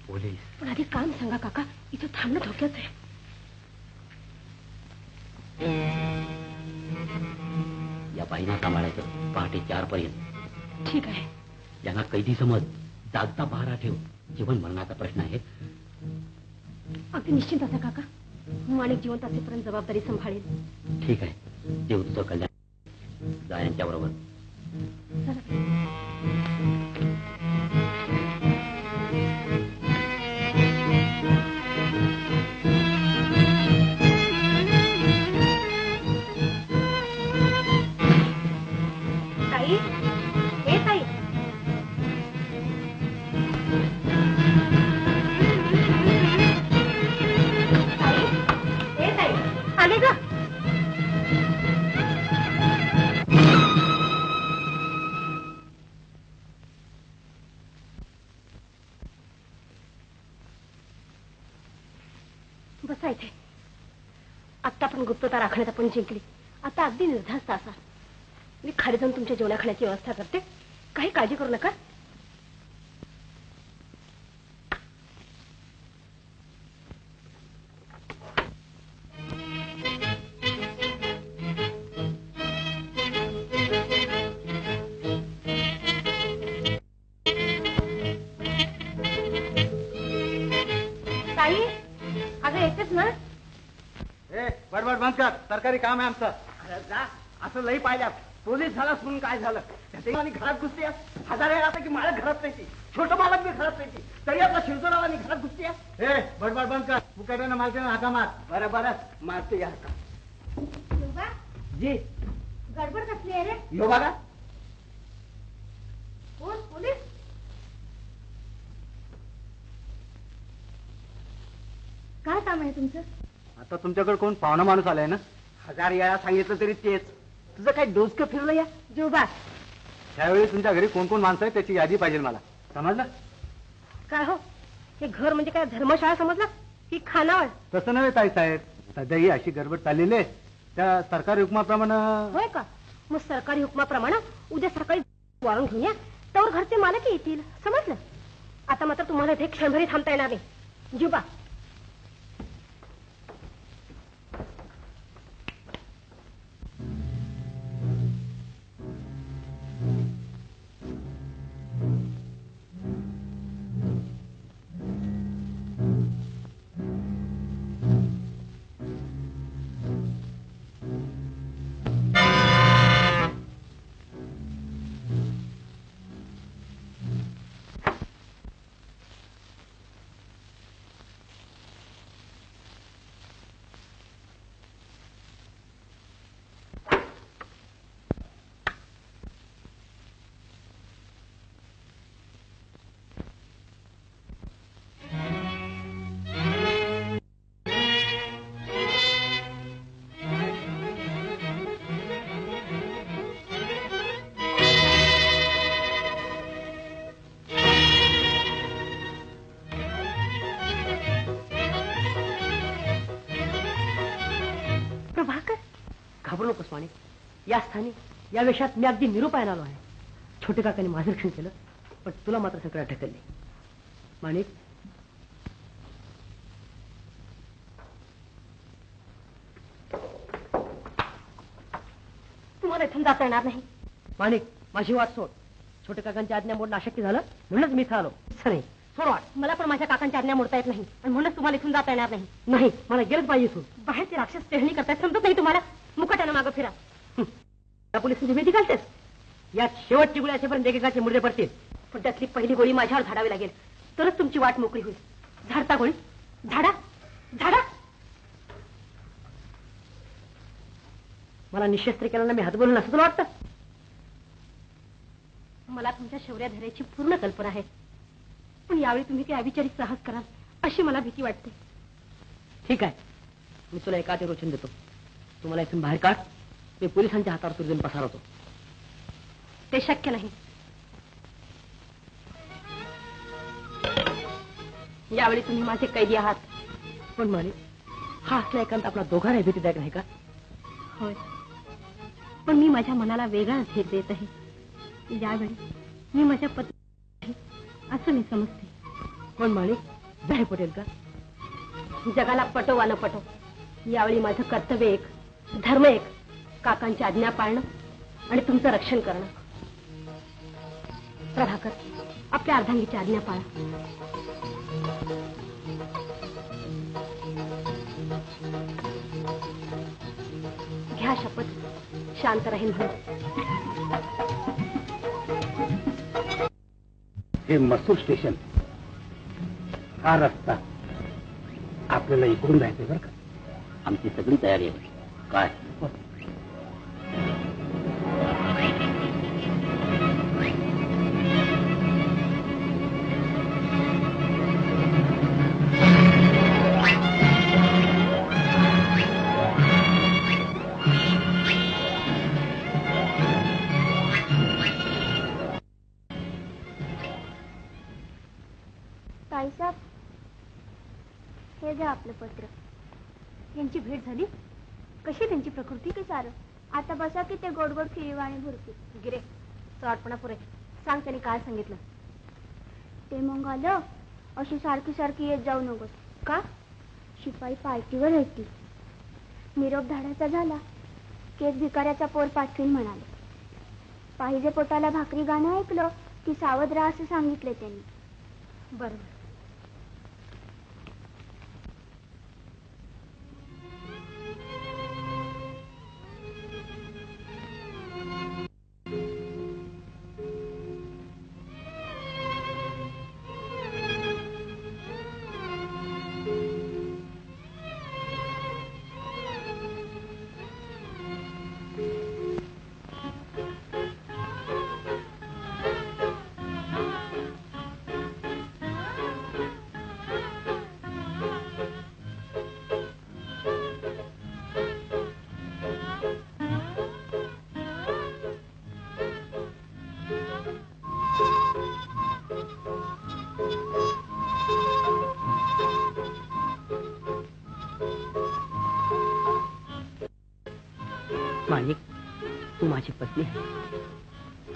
पोलीस.
पण आधी काम सांगा काका, इथं थांबणं धोक्याचं आहे.
या बाईना सांभाळायचं पहाटे 4 पर्यंत.
ठीक आहे.
यांना कैदी समज, जागता पहारा ठेव. जीवन मरणाचा प्रश्न आहे.
अगदी निश्चिंत असा काका. माणिक जिवंत असेपर्यंत जबाबदारी सांभाळेल.
ठीक आहे, देव तुझं कल्याण. जा यांच्या बरोबर.
ताई, हे ताई. आले ग. बसा इथे. आत्ता पण गुप्तता राखण्यात आपण जिंकली. आता अगदी निर्धास्त असा. मी खाली जाऊन तुमच्या जेवणा खाण्याची व्यवस्था करते. काही काळजी करू नका. ताई, अगं येतेच ना?
बडबड बंद कर, सरकारी काम आहे आमचं.
जा, असं लई पाहिल्यात. पोलीस झालास म्हणून काय झालं? त्याच्या घरात घुसते. हजार आता की मालक घरात नाही, छोटं मालक बी घरात नाही, तरी आपला शिवजोराला घरात घुसते.
बडबड बंद कर. फुकट्यानं मालकानं हाका मार.
बरं बरं, मारते या हाका. जी,
गडबड कसली आहे रे?
यो बघा.
कोण? पोलीस? काय काम आहे तुमचं?
आता तुमच्याकडे कोण पाहुणा माणूस आलाय ना?
1000 वेळा सांगितलं तरी तेच. तुझं काय डोसकं फिरलं या?
जोबा,
त्यावेळी तुमच्या घरी कोण कोण माणसं आहे त्याची यादी पाहिजे मला. समजलं?
काय हो, हे घर म्हणजे काय धर्मशाळा समजला की खानावळ?
तसं नव्हे ताई साहेब, सध्या ही अशी गडबड चाललेली आहे. त्या सरकारी हुकमाप्रमाणे.
होय का? मग सरकारी हुकमाप्रमाणे उद्या सकाळी वाळून घेऊन या. त्यावर घरचे मालक येतील. समजलं? आता मात्र तुम्हाला इथे क्षणभरी थांबता येणार नाही. जिबा.
घाबरू नकोस माणिक. या स्थानी या वेशात मी अगदी निरुपायाने आलो आहे. छोटे काकांनी माझं रक्षण केलं, पण तुला मात्र संकटात ढकलले. माणिक,
तुम्हाला इथून जाता येणार नाही.
माणिक, माझी वाट सोड. छोटे काकांची आज्ञा मोडणं अशक्य झालं म्हणूनच मी इथं आलो. नाही, सोड वाट.
मला पण माझ्या काकांची आज्ञा मोडता येत नाही आणि म्हणूनच तुम्हाला इथून जाता येणार नाही.
नाही, मला गेलंच पाहिजे इथून.
बाहेर ते राक्षस टेहणी करतायत, समजत नाही तुम्हाला. मुकाट्यानं मागं फिरा.
त्या पोलिसांची भीती घालतेस. यात शेवटची गोळी असेपर्यंत एकेकाचे मुर्दे पडतील.
पण त्यातली पहिली गोळी माझ्यावर झाडावी लागेल, तरच तुमची वाट मोकळी होईल. झाडता गोळी, झाडा झाडा.
मला निशस्त्र केल्यानं मी हात बोलून असं तुला वाटतं?
मला तुमच्या शौर्य धैर्याची पूर्ण कल्पना आहे, पण यावेळी तुम्ही काही अविचारी साहस कराल अशी मला भीती वाटते.
ठीक आहे, मी तुला एका अटी वचन देतो. तुम्हाला इथून बाहेर काढ, मी पोलिसांच्या हातावर तुझून पसारवतो.
ते शक्य नाही. यावेळी तुम्ही माझे कैदी आहात.
पण माने, हा असला एकांत आपला दोघांना भीतीदायक नाही का?
होय, पण मी माझ्या मनाला वेगळा भेद देत आहे. यावेळी मी माझ्या पती असं मी समजते.
पण माने, जाहीर पटेल का?
जगाला पटो वा न पटो, यावेळी माझं कर्तव्य एक, धर्म एक, काकांची आज्ञा पाळणं आणि तुमचं रक्षण करणं. प्रभाकर, आपल्या अर्धांगीची आज्ञा पाळा. घ्या शपथ, शांत राहील म्हणून.
हे मसूर स्टेशन, हा रस्ता आपल्याला इकडून जायचंय बरं का?
आमची सगळी तयारी आहे. काय
ताईसाहेब, हे घ्या आपलं पत्र.
यांची भेट झाली? कशी त्यांची प्रकृती?
की सारं. आता बसा की ते गोड गोड खिरीवाणी भरते.
गिरे, चॉटपणा पुरे. सांग त्यांनी काय सांगितलं.
ते मग आलं, अशी सारखी सारखी येत जाऊ नकोस.
का?
शिपाई पार्टीवर होती. निरोप धाडाचा झाला की एक भिकाऱ्याचा पोर पाठवीन म्हणाले. पाहिजे पोटाला भाकरी गाणं ऐकलं की सावध राहा असं सांगितले त्यांनी.
बरोबर.
माणिक, तू माझी पत्नी आहे.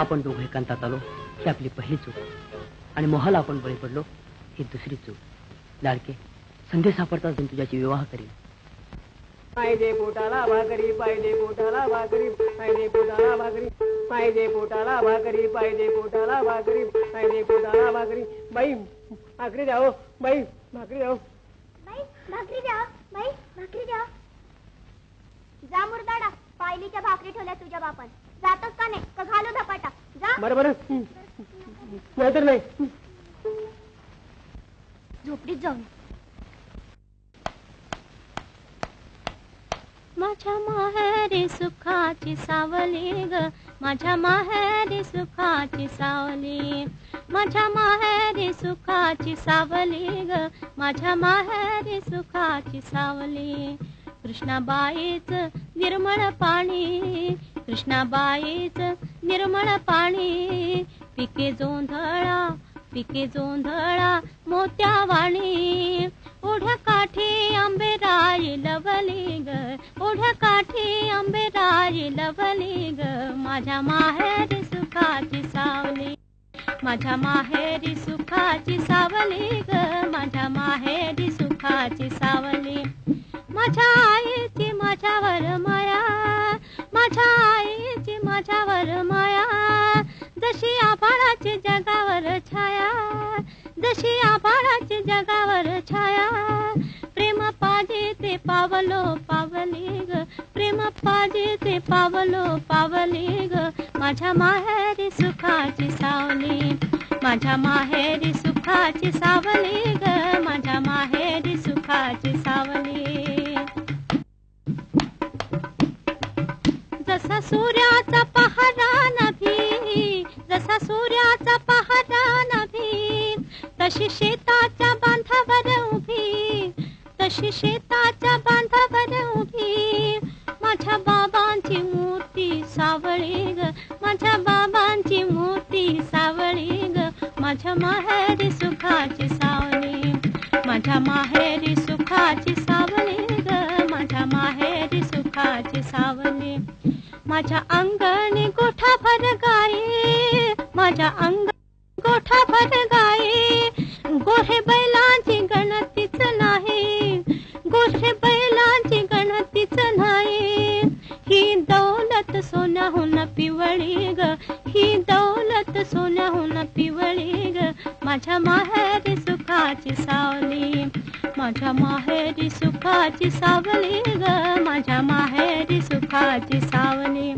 आपण दोघं एकांतात आलो ही आपली पहिली चूक, आणि मोहाला आपण बळी पडलो ही दुसरी चूक. लाडके, संधी सापडताच मी तुझ्याशी विवाह करीन.
पाहिजे पोटाला भाकरी, पाहिजे पोटाला भाकरी, पाहिजे पोटाला भाकरी, पाहिजे पोटाला भाकरी, पाहिजे पोटाला भाकरी, पाहिजे पोटाला भाकरी. बाई भाकरी द्या हो, बाई भाकरी द्या हो.
बाई भाकरी द्या, बाई भाकरी द्या. जा मुरदाडा, पायलीच्या भाकरी ठेवल्या तुझ्या बापान. जातोस का नाही का घालू धपाटा? जा.
बरं बरं, नाहीतर नाही.
झोपडीत जाऊन.
माझ्या माहेरी सुखाची सावली ग, माझ्या माहेरी सुखाची सावली, माझ्या माहेरी सुखाची सावली ग, माझ्या माहेरी सुखाची सावली. कृष्णाबाईच निर्मळ पाणी, कृष्णाबाईच निर्मळ पाणी, पिके जोंधळा, पिके जोंधळा मोत्यावाणी. ओढ्या काठी आंबेराई लवली ग, ओढ्या काठी आंबेराई लवली ग माझ्या माहेरी सुखाची सावली माझ्या माहेरी सुखाची सावली ग माझ्या माहेरी सुखाची सावली माझ्या आईची माझ्यावर माया माझ्या आईची माझ्यावर माया जशी आभाळाची जगावर छाया जशी आभाळाची जगावर छाया प्रेम पाजे ते पावलो पावली ग प्रेम पाजे ते पावलो पावली ग माझ्या माहेरी सुखाची सावली माझ्या माहेरी सुखाची सावली ग माझ्या माहेरी सुखाची सावली जसा सूर्याचा पहारा नभी जसा सूर्याचा पहारा नभी तशी शेताच्या बांधावर उभी तशी शेताच्या बांधावर उभी माझ्या बाबांची मूर्ती सावळी ग माझ्या बाबांची मूर्ती सावळी ग माझ्या माहेरी सुखाची सावली माझ्या माहेरी सुखाची सावली ग माझ्या माहेरी सुखाची सावली माझ्या अंगणी गोठा भर गाई माझ्या अंग गोठा भर गाई गोरे बैलांची गणतीच नाही गोरे बैलांची गणतीच नाही ही दौलत सोन्याहून पिवळी ग ही दौलत सोन्याहून पिवळी ग माझ्या माहेरी सुखाची सावली माझ्या माहेरी सुखाची सावली ग माझ्या माहेरी सुखाची सावली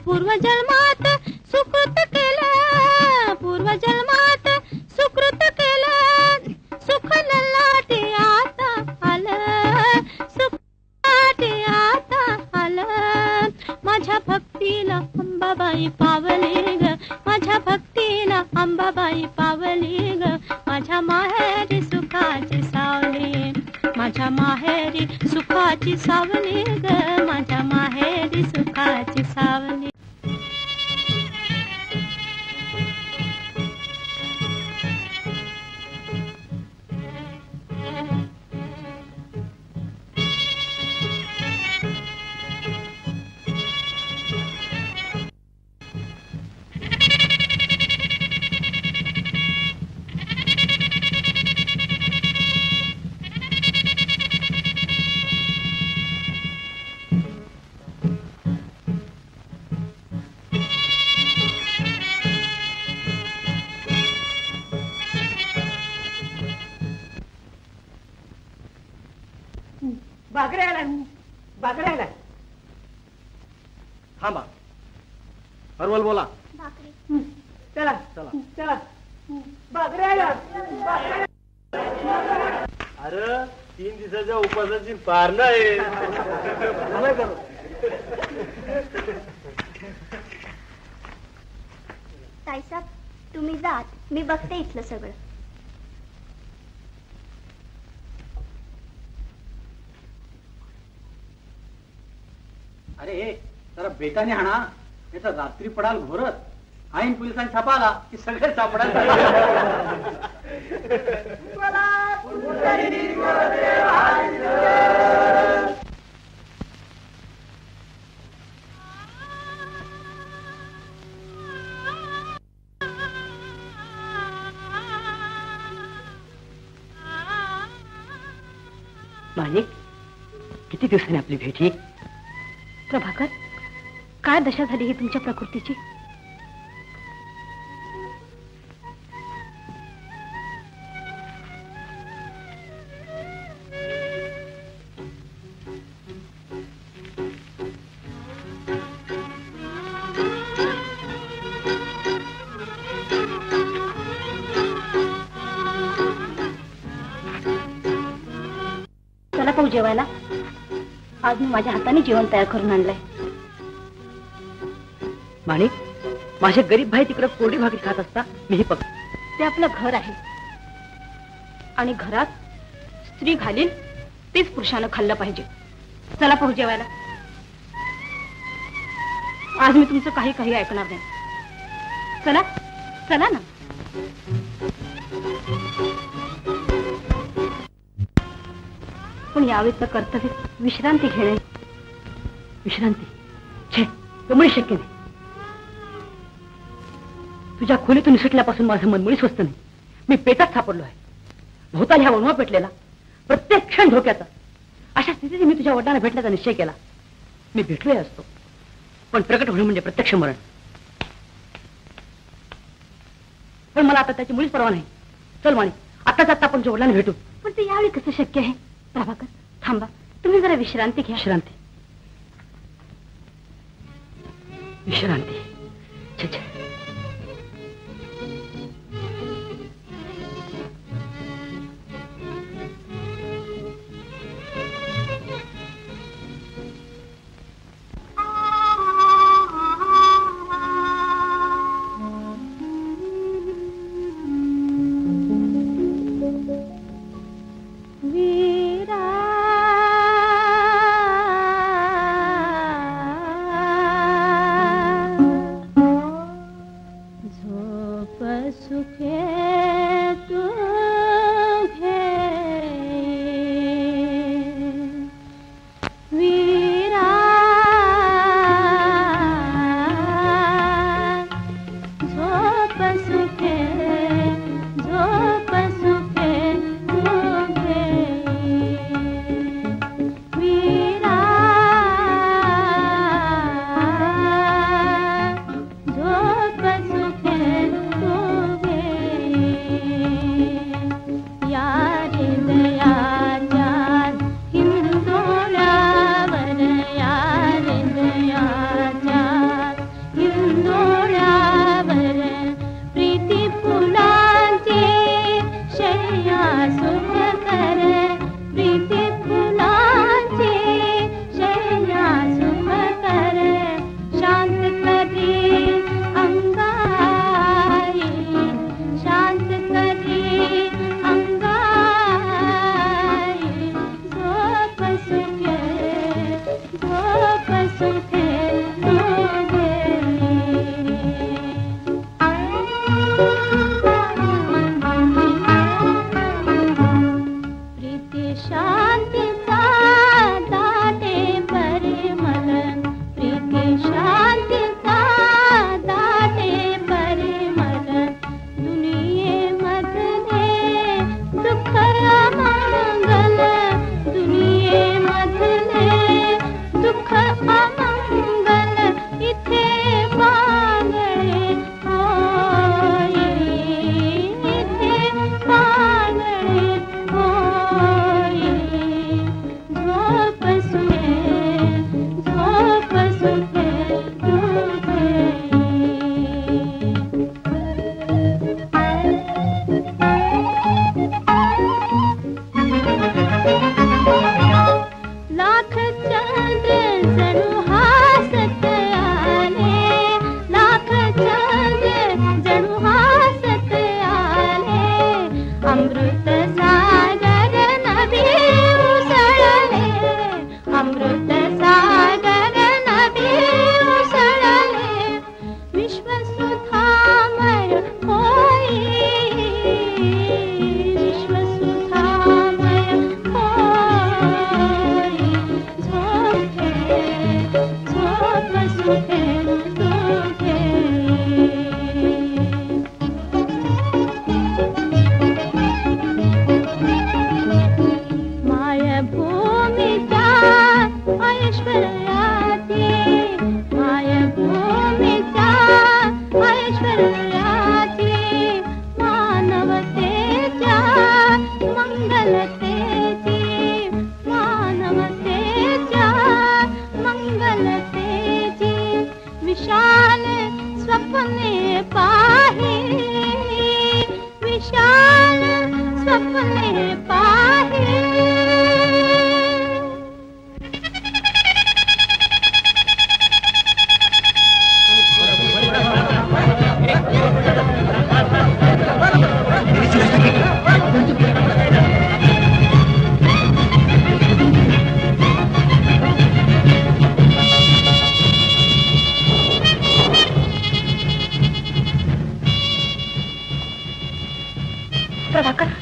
पूर्वजन्मात सुकृत केलं पूर्वजन्मात सुकृत केलं सुख ललाटे आता आलं सुख ललाटे आता आलं माझ्या भक्तीला अंबाबाई पावली ग माझ्या भक्तीला अंबाबाई पावली ग माझ्या माहेरी सुखाची सावली माझ्या माहेरी सुखाची सावली ग माझ्या माहेरी सुखाची सावली
बागड्याला
थांबा हरवल बोला
भाकरी
चला
चला
चला बागड्याला
अरे 3 दिवसाच्या उपासाची पारणा आहे
ताईसाहेब तुम्ही जात मी बघते इथलं सगळं
अरे जरा बेटाने हाणा याचा रात्री पडाल घोरत आईन पोलिसांनी छापा आला की सगळे सापडायला
माणिक किती दिवसांनी आपली भेट ही प्रभाकर काय दशा झाली ही तुमच्या प्रकृतीची चला पाहू जेवायला आज मी माझ्या हाताने जेवण तयार करून आणलंय
माणिक माझे गरीब भाई तिकडे कोरडी भाकरी खात असता मी ही पक
ते आपलं घर आहे आणि घरात स्त्री घालील तेच पुरुषानं खाल्लं पाहिजे चला पाहू जेवायला आज मी तुमचं काही काही ऐकणार नाही चला चला ना पण यावेळेचं कर्तव्य विश्रांती घेणे
विश्रांती छे ते मुळी शक्य नाही. तुझ्या खोलीतून निसटल्यापासून माझं मन मुळी स्वस्त नाही. मी पेटात सापडलो आहे. भोवताली हा वणवा पेटलेला, प्रत्येक क्षण धोक्याचा. अशा स्थितीत मी तुझ्या वडिलांना भेटण्याचा निश्चय केला. मी भेटलोय असतो, पण प्रकट होणे म्हणजे प्रत्यक्ष मरण. पण मला आता त्याची मुळीच परवा नाही. चल माणी, आत्ताच आता आपण तुझ्या वडिलांना भेटू.
पण ते यावेळी कसं शक्य आहे? प्रभाकर, थांबा, तुम्ही जरा विश्रांती घ्या.
विश्रांती, विश्रांती. छे छे.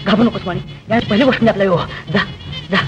घाबरू नकोस माणी, या पहिली गोष्ट आपला विवाह. जा जा.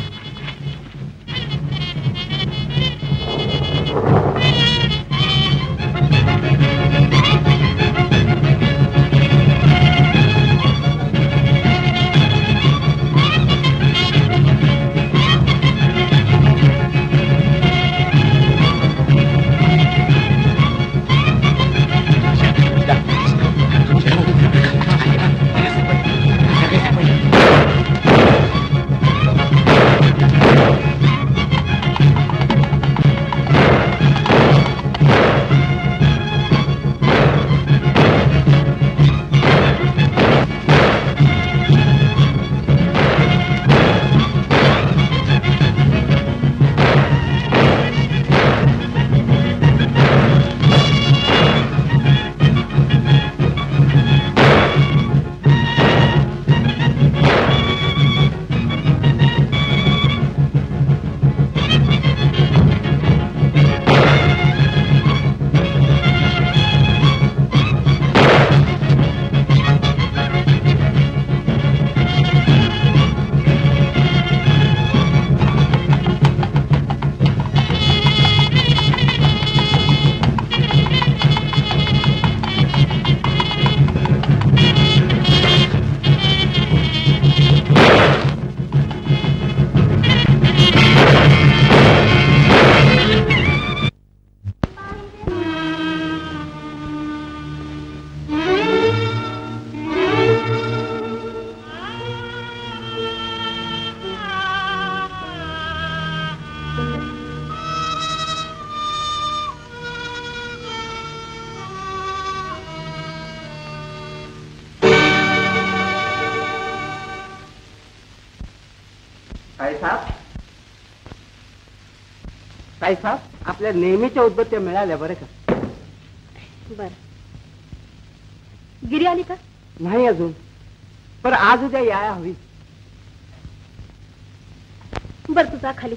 साहेब आपल्या नेहमीच्या उदबत्त्या मिळाल्या बरं का?
बर. गिरी आली का?
नाही अजून, पण आज उद्या यायला हवी.
बर तू जा खाली.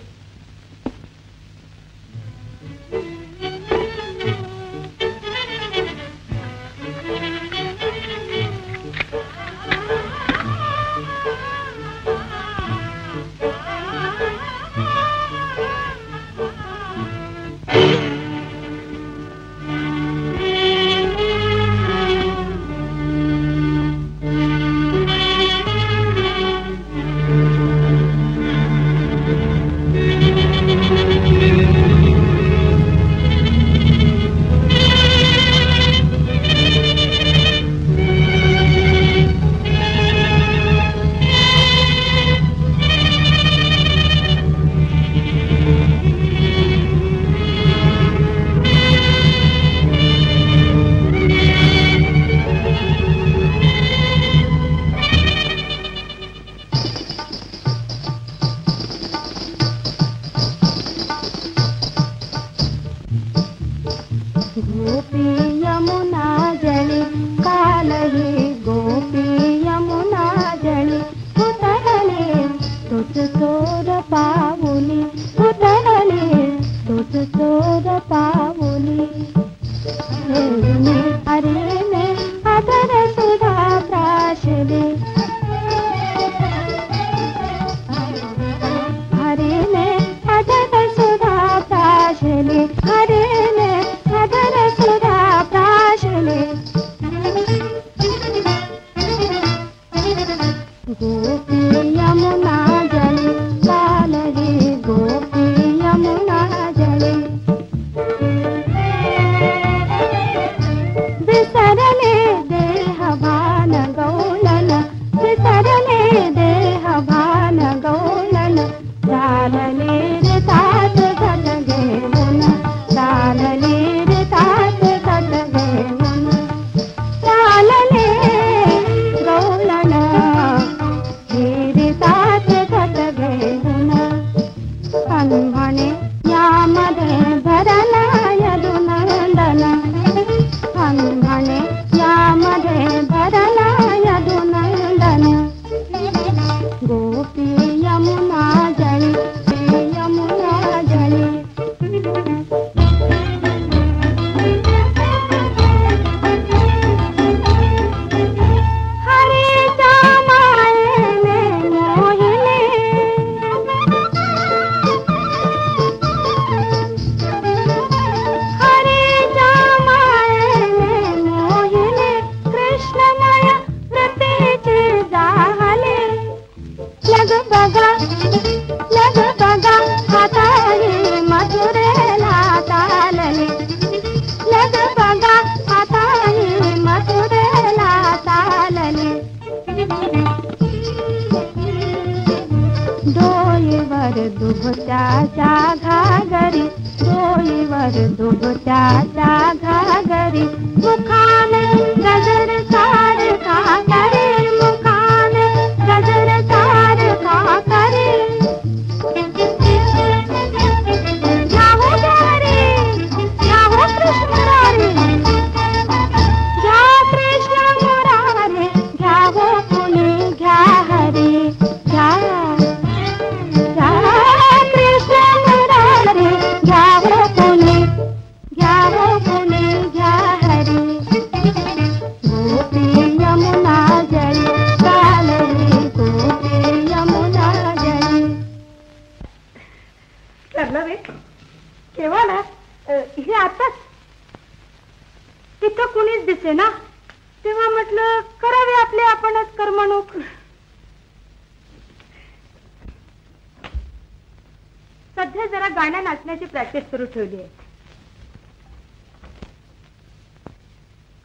सध्या जरा गाण्या नाचण्याची प्रॅक्टिस सुरू ठेवली आहे.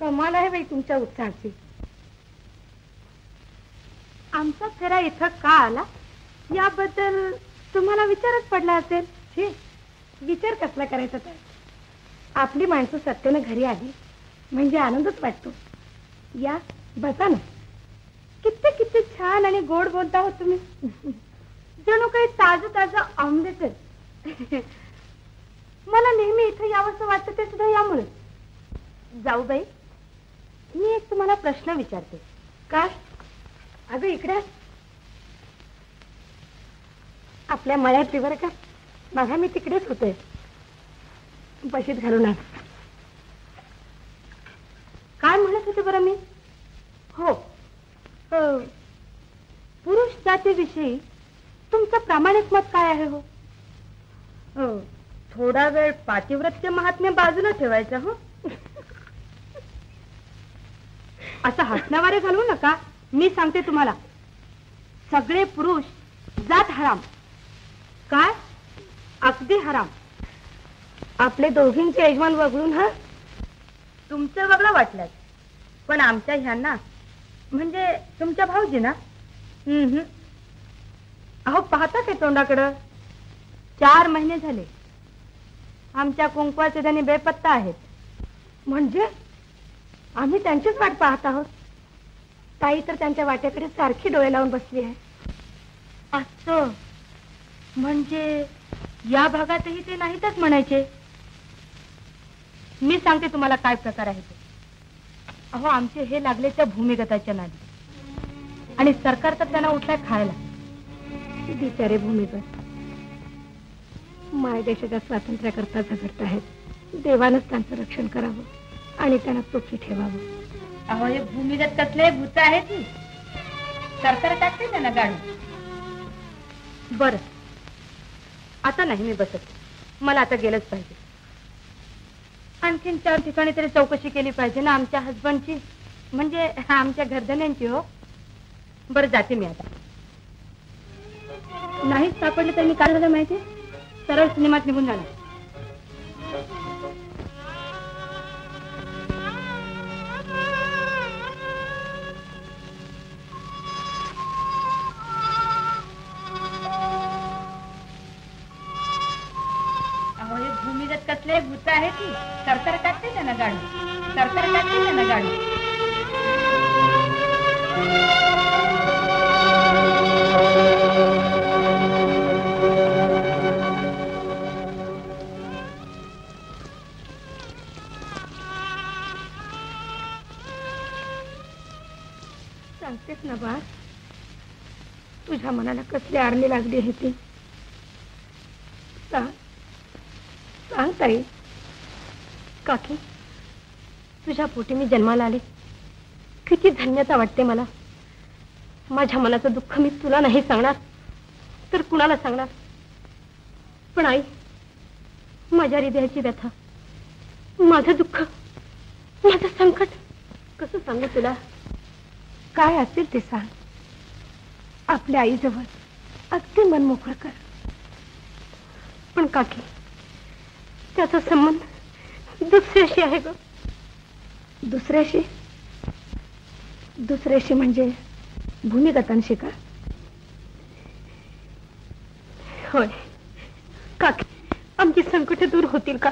कमाल आहे बाई तुमच्या उत्साहाची. आमचा फेरा इथं का आला याबद्दल तुम्हाला विचारच पडला असेल. हे विचार कसला करायचा तर आपली माणसं सत्तेनं घरी आली म्हणजे आनंदच वाटतो. या बसा ना. किती किती छान आणि गोड बोलता हो तुम्ही. जणू काही ताजं ताजं आमलेट. मला नेहमी इथं यावंसं वाटतं ते सुद्धा यामुळे. जाऊ बाई, मी एक तुम्हाला प्रश्न विचारते. काय? अगं इकडे आपल्या मळ्यात बरं का. बघा मी तिकडेच होते. बशीत घालून आण. काय म्हणत होते बरं मी? हो, पुरुष जातीविषयी तुमचं प्रामाणिक मत काय आहे? हो, थोडा वेळ पातिव्रत्य महात्म्य बाजूला ठेवायचा. हो, असं हसण्यावारे घालवू नका. मी सांगते तुम्हाला, सगळे पुरुष जात हराम. काय? अगदी हराम. आपले दोघींचे यजमान वगळून. हा, तुमचं वगळं वाटलं, पण आमच्या ह्यांना म्हणजे तुमच्या भाऊजींना अहो पाहता काय तोंडाकडं. 4 महिने झाले आमच्या कुंकवाचे त्यांनी बेपत्ता आहेत. म्हणजे आम्ही त्यांचीच वाट पाहत आहोत. ताई तर त्यांच्या वाटेकडे सारखी डोळे लावून बसली आहे. असं म्हणजे या भागातही ते नाहीतच म्हणायचे. मी सांगते तुम्हाला काय प्रकार आहे ते. अहो आमचे हे लागले त्या भूमिगताच्या नादी आणि सरकार तर त्यांना उठलाय खायला. बिचारे भूमिगत माय देशाच्या स्वातंत्र्याकरता झगडत आहेत. देवानच त्यांचं रक्षण करावं आणि त्यांना सुखी ठेवावं. अहो हे भूमिगत कसले भूत आहेत. सरकार टाकते त्यांना गाडून. बर, आता नाही मी बसत. मला आता गेलंच पाहिजे. आणखीन 4 ठिकाणी तरी चौकशी केली पाहिजे ना आमच्या हसबंडची, म्हणजे आमच्या घरधन्यांची. हो, बरं जाते मी आता. नाहीच सापडले तर मी काय झालं माहिती, सरळ सिनेमात निघून जाणार. अहो हे भूमिगत कसले भूत आहेत. सरकार टाकते त्यांना गाडून. सरकार टाकते त्यांना गाडून. सांगतेस ना बा, तुझ्या मनाला कसली आरणी लागली आहे ती. सांग ताई. काकी, तुझ्या पोटी मी जन्माला आले. किती धन्यता वाटते मला. माझ्या मनाचं दुःख मी तुला नाही सांगणार तर कुणाला सांगणार. पण आई, माझ्या हृदयाची व्यथा, माझं दुःख, माझं संकट कसं सांगू तुला. काय असेल ते सांग. आपल्या आईजवळ अगदी मन मोकळं कर. पण काकी, त्याचा संबंध दुसऱ्याशी आहे ग. दुसऱ्याशी? दुसऱ्याशी म्हणजे भूमिगतांशी का? होय काकी, आमची संकटे दूर होतील का?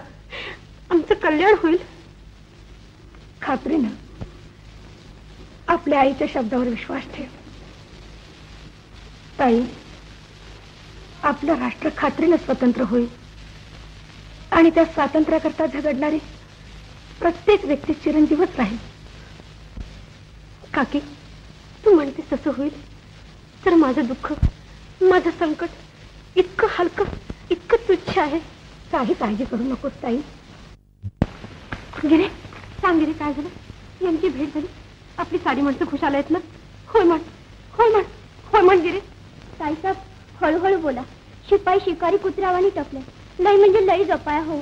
आमचं कल्याण होईल? खात्रीनं आपल्या आईच्या शब्दावर विश्वास ठेव. ताई, आपलं राष्ट्र खात्रीनं स्वतंत्र होईल आणि त्या स्वातंत्र्याकरता झगडणारी प्रत्येक व्यक्ती चिरंजीवच राहील. काकी, तू म्हणतेस तसं होईल तर माझं दुःख, माझं संकट इतकं हलकं, इतकं तुच्छ आहे. काही काळजी करू नकोस ताई. गिरे, सांग गिरे, काय झालं? यांची भेट झाली. आपली सारी माणसं खुशाल आहेत ना? होय म्हण, होय म्हण, होय म्हण गिरे.
ताईसाहेब, हळूहळू बोला. शिपाई शिकारी कुत्र्यावानी टपले. लई म्हणजे लई जपाया. हो,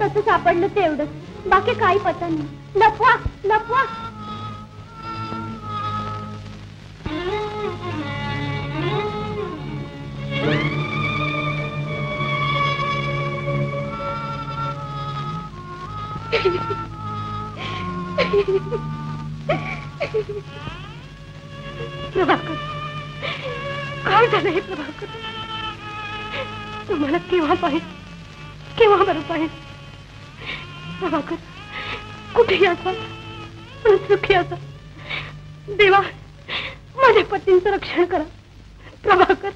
तसं सापडलं ते एवढंच, बाकी काही पता नाही. लपवा लपवा.
प्रभाकर, काय झालं हे प्रभाकर? तुम्हाला केव्हा पाहिजे, केव्हा बरं पाहिजे? प्रभाकर, कुठेही असा पण सुखी असा. देवा, माझ्या पतींचं रक्षण करा. प्रभाकर,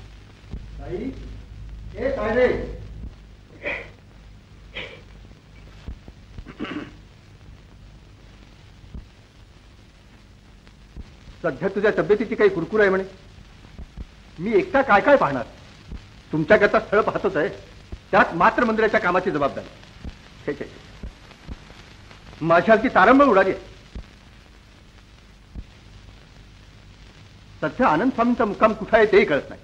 सध्या तुझ्या तब्येतीची काही कुरकुर आहे म्हणे. मी एकटा काय काय पाहणार? तुमच्याकरता स्थळ पाहतोच आहे, त्यात मात्र मंदिराच्या कामाची जबाबदारी. छे छे छे. माझ्याची तारंबळ उडाली आहे. सध्या आनंद स्वामींचा मुक्काम कुठं आहे तेही कळत नाही,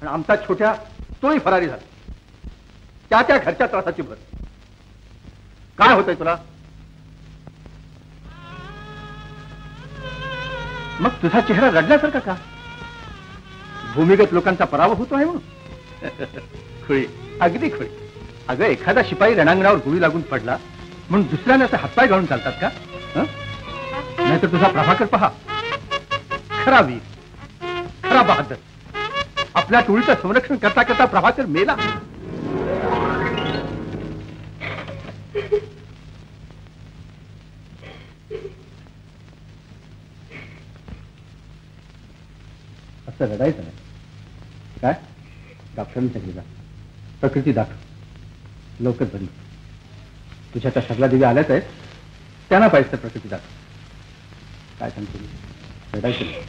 आणि आमचा छोट्या तोही फरारी झाला. त्या घरच्या त्रासाची भर. काय होतंय तुला? मग तुझा चेहरा रडल्यासारखा का? भूमिगत लोकांचा पराभव होतो आहे म्हणून? खुळी, अगदी खुळी. अगं, एखादा शिपाई रणांगणावर गोळी लागून पडला म्हणून दुसऱ्याने असे हातपाय घालून चालतात का? नाहीतर तुझा प्रभाकर पहा, खरा वीर, खरा बहादर. आपल्या टोळीचं संरक्षण करता करता प्रभाकर मेला. असं रडायचं नाही. काय? डॉक्टरांनी सांगितलं प्रकृती दाखव, लवकर बंद. तुझ्या त्या सगळ्या दिव्या आल्याच आहेत, त्यांना पाहिजे तर प्रकृती दाखव. काय सांगतो मी? रडायचं नाही.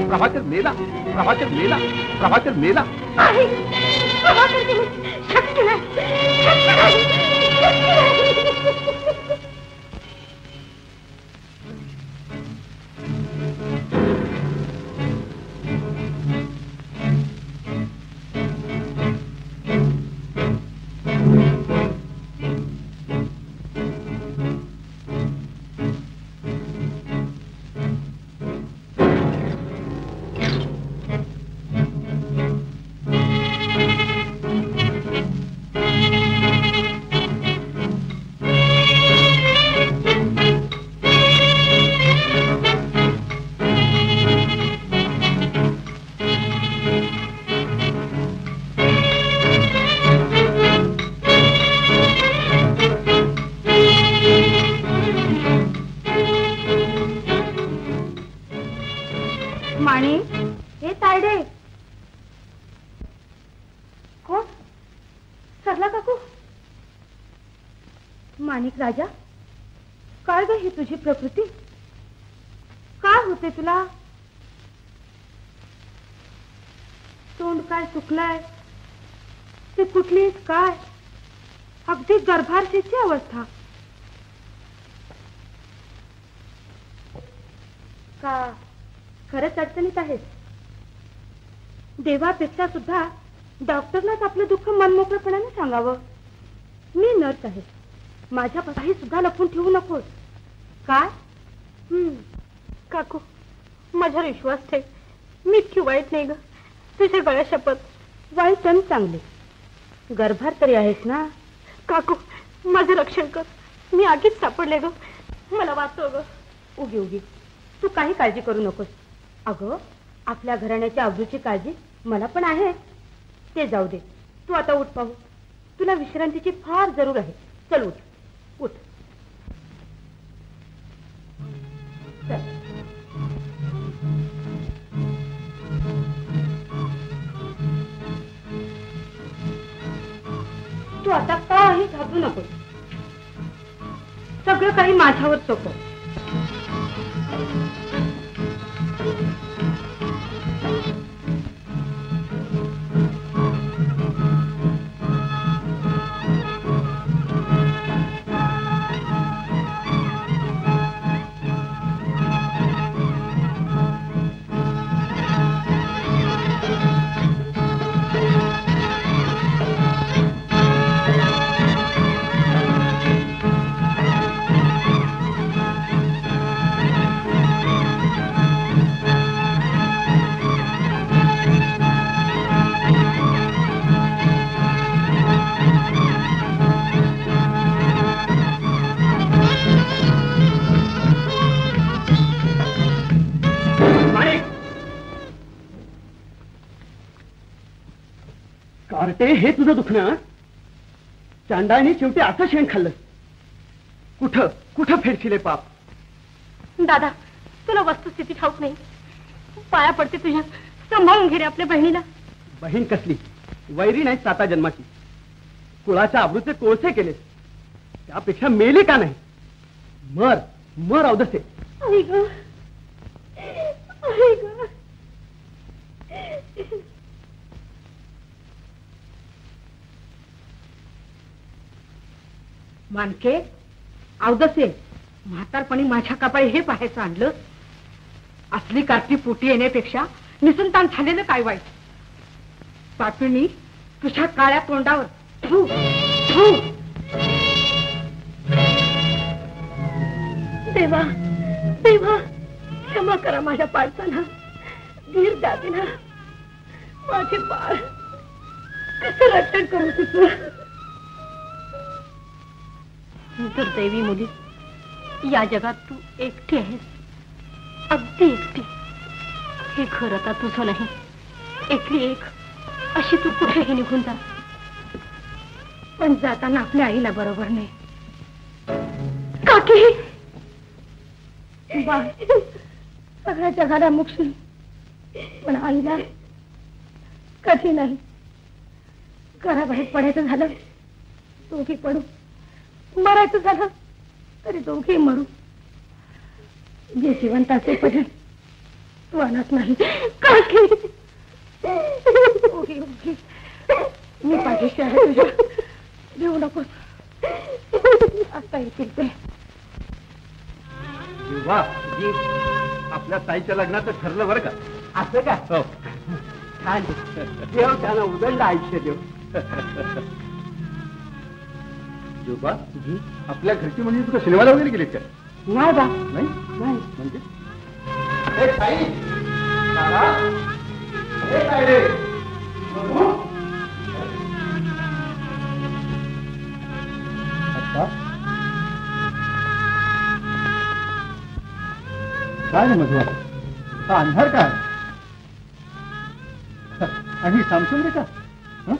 प्रभाकर मेला, प्रभाकर मेला, प्रभाकर मेला.
माणिक राजा, काय ग ही तुझी प्रकृती? काय होते तुला? तोंड काय सुकलाय, ते कुठलीच काय, अगदी गर्भार्थीची अवस्था. का खरंच अडचणीत आहेस? देवापेक्षा सुद्धा डॉक्टरलाच आपलं दुःख मनमोकळेपणाने सांगावं. मी नर्स आहे, माझ्या काही सुद्धा लपून ठेवू नकोस. काय?
काकू, माझ्यावर विश्वास ठेव, मी इतकी वाईट नाही ग. तुझ्या गळ्या शपथ.
वाईट आणि चांगले, गर्भार तरी आहेस ना.
काकू, माझं रक्षण कर, मी आगीच सापडले ग, मला वाचव ग.
उगी उगी तू काही काळजी करू नकोस. अगं, आपल्या घराण्याच्या अब्रूची काळजी मला पण आहे. ते जाऊ दे, तू आता उठ पाहू. तुला विश्रांतीची फार जरूर आहे. चल उठ उठ. चल. तू आता काही घाबरू नकोस. सगळं काही माझ्यावर सोपव.
कार्टे, हे तुझं दुखणं? चांडाळीने शेवटी असं शेण खाल्लं. कुठं कुठं फेरशिले पाप?
दादा, तुला वस्तुस्थिती ठाऊक नाही. पाया पडते तुझ्या, सांभाळून घे रे आपल्या बहिणीला.
बहीण कसली? वैरी नाही साता जन्माची. कुळाच्या आबरूचे कोळसे केलेस, त्यापेक्षा मेली का नाही? मर मर अवदसे.
आई ग, आई ग.
मानके, अवदसे, म्हातारपणी माझ्या कपाळी हे पाहायचं आणलं. असली कार्टी पोटी येण्यापेक्षा निसंतान झालेलं काय वाईट. पापिणी, तुझ्या काळ्या तोंडावर थू थू.
देवा देवा, क्षमा करा माझ्या पालकांना. धीर द्यावे ना. माझे बाळ कसं रट्टण करू तिथं. दुर्दैवी मुली, या जगात तू एकटी आहेस, अगदी एकटी. हे घर आता तुझं नाही. एकली एक अशी तू कुठेही निघून जा, पण जाताना आपल्या आईला बरोबर नाही. काकी, बाळ सगळ्या जगाला मुक्षी, पण आईला कधी नाही. घराबाहेर पडायचं झालं दोघी पडू, मरायचं झालं तरी दोघे मरू. जे जिवंत असेपर्यंत तू अनाथ नाही. काकी, ओके ओके, मी पाठीशी आहे तुझ्या. देऊ नकोस, आता येतील ते.
वा, आपल्या ताईच्या लग्नाचं ठरलं बरं का?
असं का?
हो.
छान. देव त्यांना उदंड आयुष्य देव.
जोबा, आपल्या घरची म्हणजे तुझ्या सिनेमाला वगैरे गेलीत का?
नाही बा,
नाही
नाही.
म्हणजे ए, ताई, दादा, ए, काय रे? बघू. आता काय रे मधुआ, हा अंधार काय? आणि सॅमसंग रे का? हं?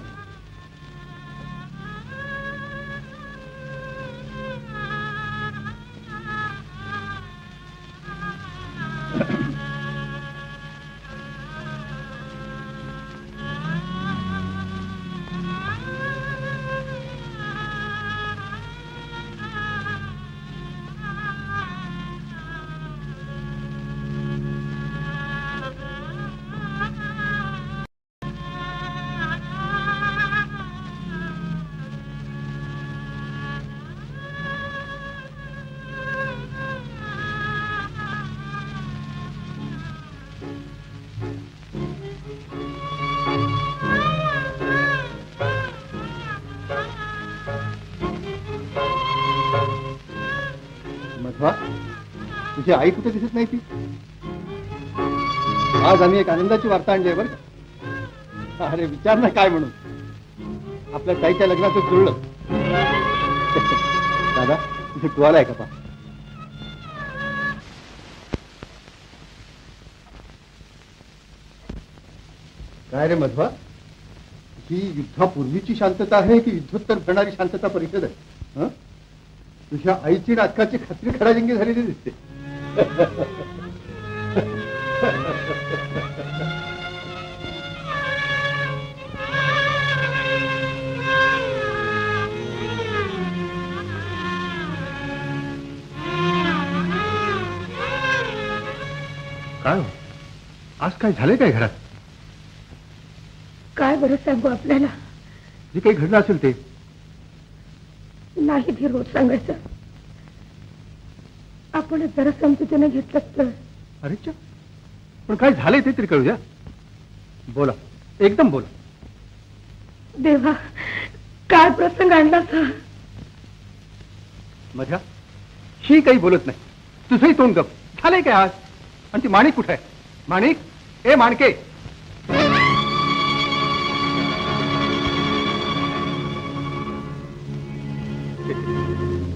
मधवा, तुझी आई कुठे दिसत नाही ती? आज आम्ही एक आनंदाची वार्ता आणली आहे बरं का. अरे विचार ना काय म्हणून. आपल्या ताईच्या लग्नाचं जुळलं. दादा, तुझे टुवाला आहे का पा? काय रे मधवा, ही युद्धापूर्वीची शांतता आहे की युद्धोत्तर करणारी शांतता परिषद आहे? हं? तुझ्या आईची नाटकाची खात्री खडाजंगी झालेली दिसते. काय हो, आज काय झाले काय घरात?
काय बरं सांगू आपल्याला?
जे काही घडलं असेल ते.
नाही ते रोज सांगायचं. आपण जरा समजुतीने घेतलं तर.
अरे च्या, पण काय झालंय ते तरी कळू द्या. बोला, एकदम बोला.
देवा, काय प्रसंग आणला था?
मध्या, ही काही बोलत नाही. तुझंही तोंड गप झालंय काय आज? आणि ती माणिक कुठे आहे? माणिक, ए माणके.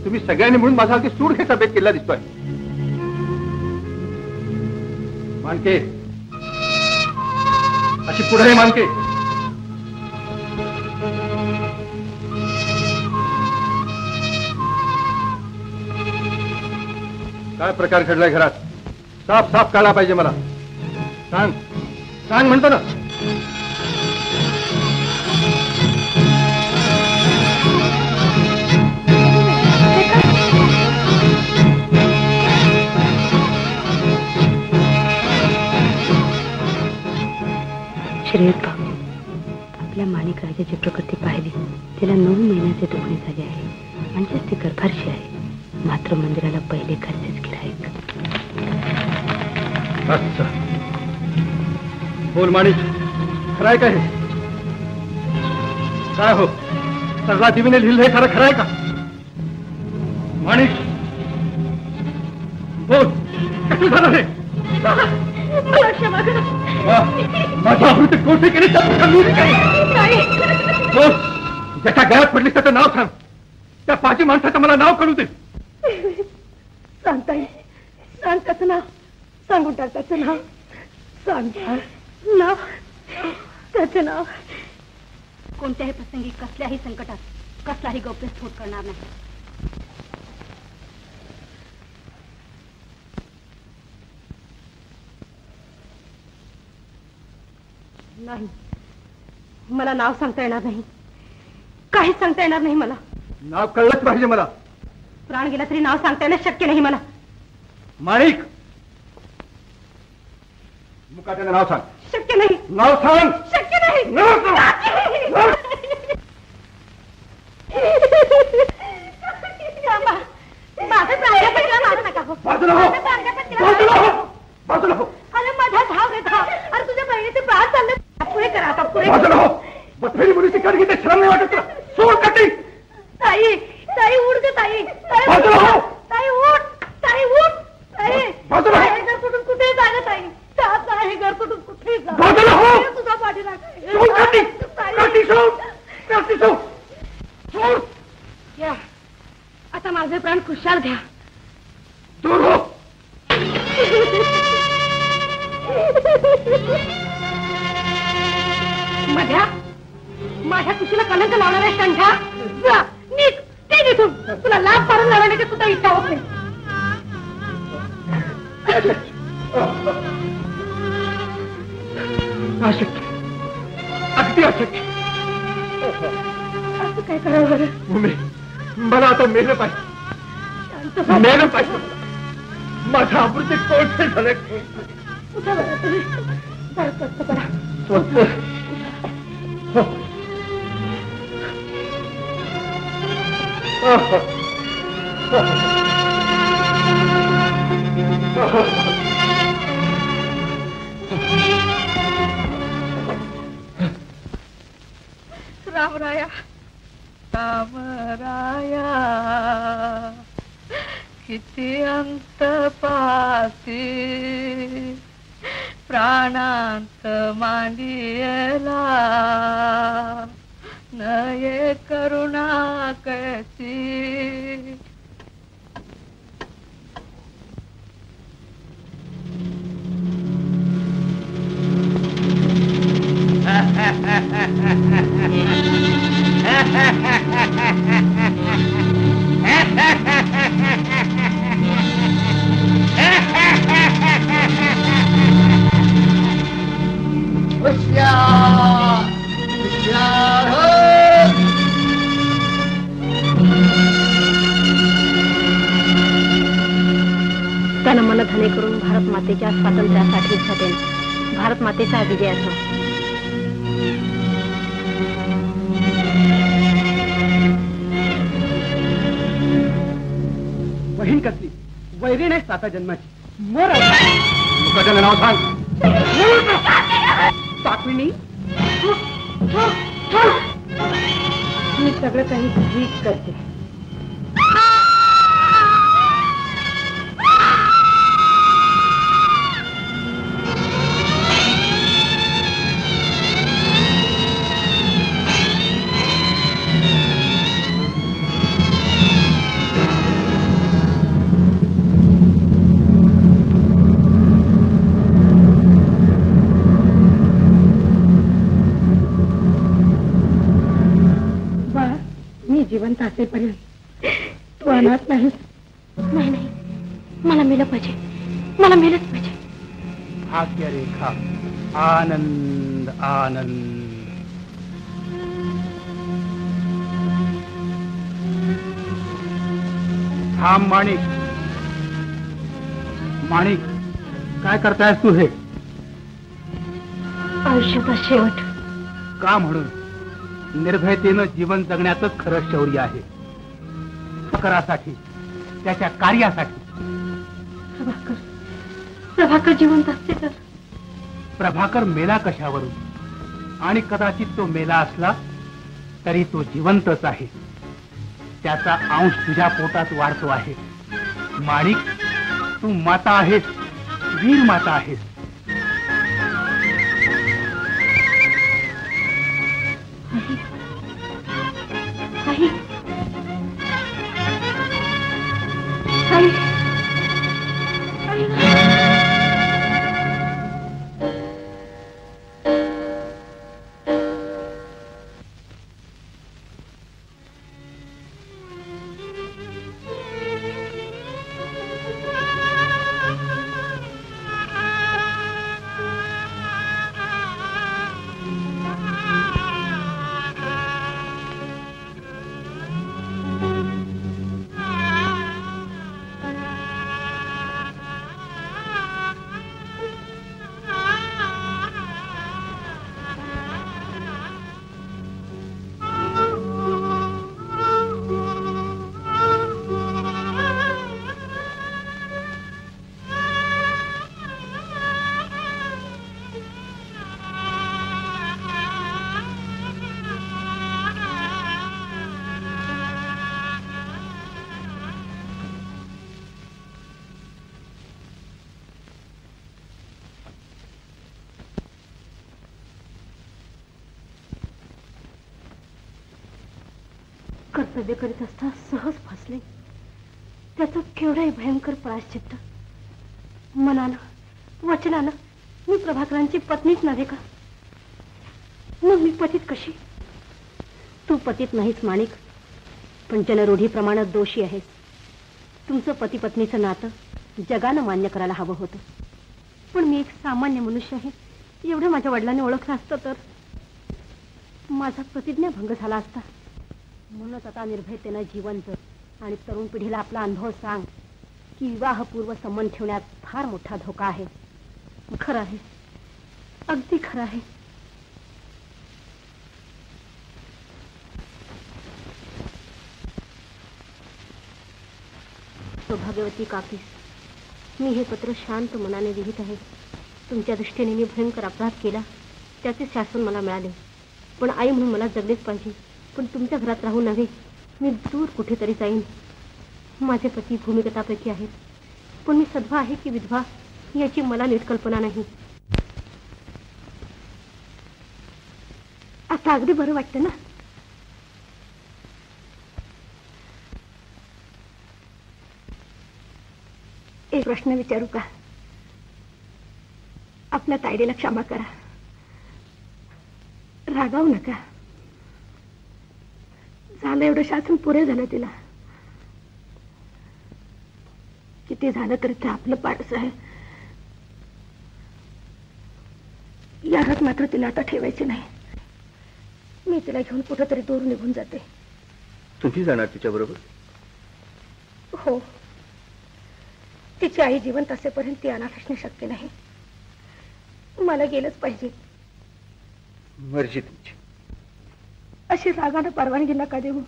तुम्ही सगळ्यांनी म्हणून माझा अगदी सूड घेता बेत केला दिसतोय. माणके, अशी पुढे माणके. काय प्रकार घडलाय घरात? साफ साफ कळला पाहिजे मला. सांग सांग म्हणतो ना.
श्रेयप्पा, आपल्या माणिक राजाची प्रकृती पाहिली. तिला 9 महिन्याचे दुखणे झाले आहे. म्हणजेच ती गर्भारशी आहे. मात्र मंदिराला पहिले घरचेच गिऱ्हाईक.
अच्छा, बोल माणिक, खराय काय हे? काय हो, सगळा देवीने लिहिलं हे खरं खराय का? माणिक बोल, कसं झालं हे?
मला क्षमा करा.
माझ्या अमृत कोठे केले बोल. ज्याच्या गळ्यात पडली त्याचं नाव सांग. त्या पाची माणसाचं मला नाव कळू दे.
सांगता येईल. सांग त्याचं नाव. सांगून टाक त्याचं नाव. सांग नाव. त्याचं नाव. कोणत्याही प्रसंगी कसल्याही संकटात कसलाही गौप्यस्फोट करणार नाही. नाही, मला नाव सांगता येणार नाही. काहीच सांगता येणार नाही मला.
नाव कळलंच पाहिजे मला.
प्राण गेला तरी नाव सांगता येणं शक्य नाही मला.
माणिक, मुकाट्यानं नाव सांग.
शक्य नाही.
नाव सांग.
शक्य नाही.
नाव सांग.
माझं प्राण्यापत्र मारू नका हो.
बाजूला हो. बाजूला हो. बाजूला हो.
अरे माझा धाव घेता. अरे तुझ्या बहिणीचे प्राण चालले. पुढे करा आता. पुढे.
बाजूला हो. बथेरी मुलीची कडगी ते श्रम नाही वाटत. सोड कटी.
ताई, ताई उठ ग ताई.
बाजूला हो.
ताई उठ. ताई उठ. ताई
बाजूला हो.
घर कुठून कुठे जाणं ताई. जात आहे घर कुठून कुठे जा.
बाजूला हो.
तुझा पाठीराख.
सोड कटी. कटी सोड. कटी सोड. सोड.
घ्या. आता माझे प्राण खुशाल घ्या.
दूर हो.
माझ्या कुशीला कलंक लावणार आहे कंठा. जा नीट ते तिथून. तुला लाभ पारून लावण्याची सुद्धा इच्छा होत नाही.
अशक्य, अगदी अशक्य.
असं काय करावं बरं?
मला आता मेलं पाहिजे. मेलं पाहिजे. माझा अमृत कोठे झालं.
उठा बरं तुम्ही. बरं स्वस्त करा.
रामराया, रामराया, किती अंत पासी प्राणांत मांडियला नये करुणा कैसी.
तन मन धने करून भारत मातेच्या स्वातंत्र्यासाठी झटेल. भारत मातेचा विजय असो.
बहीण कसली वैरी नाही साता जन्माची. मोर
मुकाट्यानं नाव सांग.
पाकविणी.
मी सगळं काही ठीक करते. जिवंत असेपर्यंत तू अनाथ नाहीस. नाही नाही, मला मेलं पाहिजे, मला मेलंच पाहिजे.
भाग्यरेखा, आनंद आनंद. थांब माणिक. माणिक, काय करतायस तू हे?
आयुष्याचा शेवट.
का म्हणून निर्भयतेनं जीवन जगण्याचंच खरं शौर्य आहे. प्रभाकरासाठी, त्याच्या कार्यासाठी.
प्रभाकर जिवंत असते तर?
प्रभाकर मेला कशावरून? आणि कदाचित तो मेला असला तरी तो जिवंतच आहे. त्याचा अंश तुझ्या पोटात वाढतो आहे. माणिक, तू माता आहेस, वीर माता आहेस.
कर्तव्य करीत असता सहज फसले. त्याचं केवढंही भयंकर प्रायश्चित्त. मनानं वचनानं मी प्रभाकरांची पत्नीच नव्हे का? मग मी पतीत कशी? तू पतीत नाहीच माणिक, पण जनरूढीप्रमाणे दोषी आहेस. तुमचं पती पत्नीचं नातं जगानं मान्य करायला हवं होतं. पण मी एक सामान्य मनुष्य आहे एवढं माझ्या वडिलांनी ओळखलं असतं तर माझा प्रतिज्ञाभंग झाला असता. म्हणूनच आता निर्भयतेनं जीवन जग आणि तरुण पिढीला आपला अनुभव सांग की विवाहपूर्व संबंध ठेवण्यात फार मोठा धोका आहे. खरं आहे, अगदी खरं आहे. सौभाग्यवती काकीस, मी हे पत्र शांत मनाने लिहित आहे. तुमच्या दृष्टीने मी भयंकर अपराध केला, त्याचे शासन मला मिळाले. पण आई म्हणून मला जगलेच पाहिजे. पण तुमच्या घरात राहू नव्हे, मी दूर कुठेतरी जाईन. माझे पती भूमिगतापैकी आहेत, पण मी सधवा आहे की विधवा याची मला नीट कल्पना नाही. आता अगदी बरं वाटतं ना? एक प्रश्न विचारू का? आपल्या ताईडीला क्षमा करा, रागावू नका. झालं एवढं शासन पुरे झालं. तिला किती झालं तरी ते आपलं पाडस आहे. या घरात मात्र तिला आता ठेवायचे नाही. मी तिला घेऊन कुठेतरी दूर निघून जाते.
तुम्ही जाणार तिच्या बरोबर?
हो, तिची आई जिवंत असेपर्यंत ती अनाथ असणे शक्य नाही. मला गेलंच पाहिजे.
मर्जी तुमची.
अशी रागानं परवानगी नका देऊ.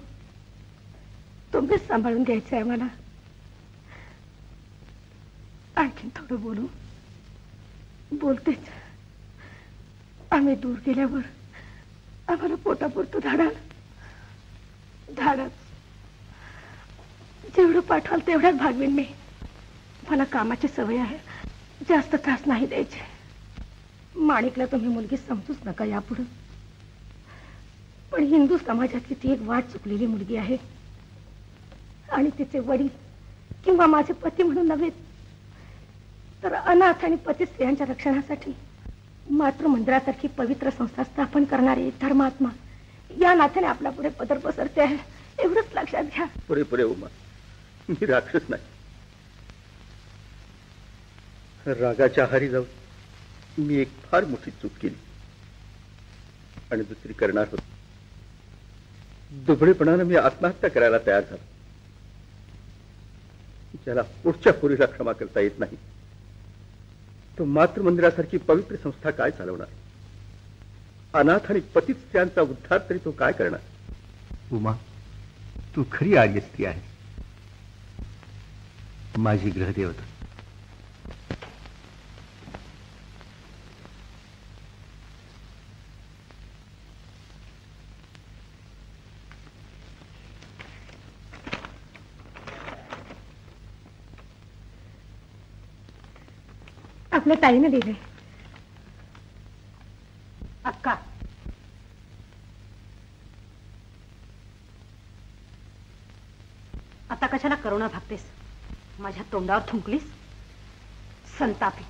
तुम्हीच सांभाळून घ्यायचं आहे मला. आणखीन थोडं बोलू? बोलतेच. आम्ही दूर गेल्यावर आम्हाला पोटापुरतं धाडच जेवढं पाठवाल तेवढ्याच भागवीन मी. मला कामाची सवय आहे, जास्त त्रास नाही द्यायचे. माणिकला तुम्ही मुलगी समजूच नका यापुढे. पण हिंदू समाजातली ती एक वाट चुकलेली मुलगी आहे. आणि तिचे वडील किंवा माझे पती म्हणून नव्हे तर अनाथ आणि पती स्त्रियांच्या रक्षणासाठी मातृमंदिरासारखी पवित्र संस्था स्थापन करणारे धर्मात्मा या नात्याने आपल्या पुढे पदर पसरते आहे. एवढंच लक्षात घ्या.
पुरे पुरे उमा, मी राक्षस नाही. रागाच्या आहारी जाऊन मी एक फार मोठी चूक केली आणि दुसरी करणार होतो. दुबळेपणानं मी आत्महत्या करायला तयार झालो. ज्याला पुढच्या पोरीला क्षमा करता येत नाही तो मातृमंदिरासारखी पवित्र संस्था काय चालवणार? अनाथ आणि पतित स्त्रियांचा उद्धार तरी तो काय करणार? उमा, तू खरी आर्य स्त्री आहेस, माझी ग्रहदेवता.
आपल्या ताईने दिले.
अक्का, आता कशाला करुणा भागतेस? माझ्या तोंडावर थुंकलीस. संतापी,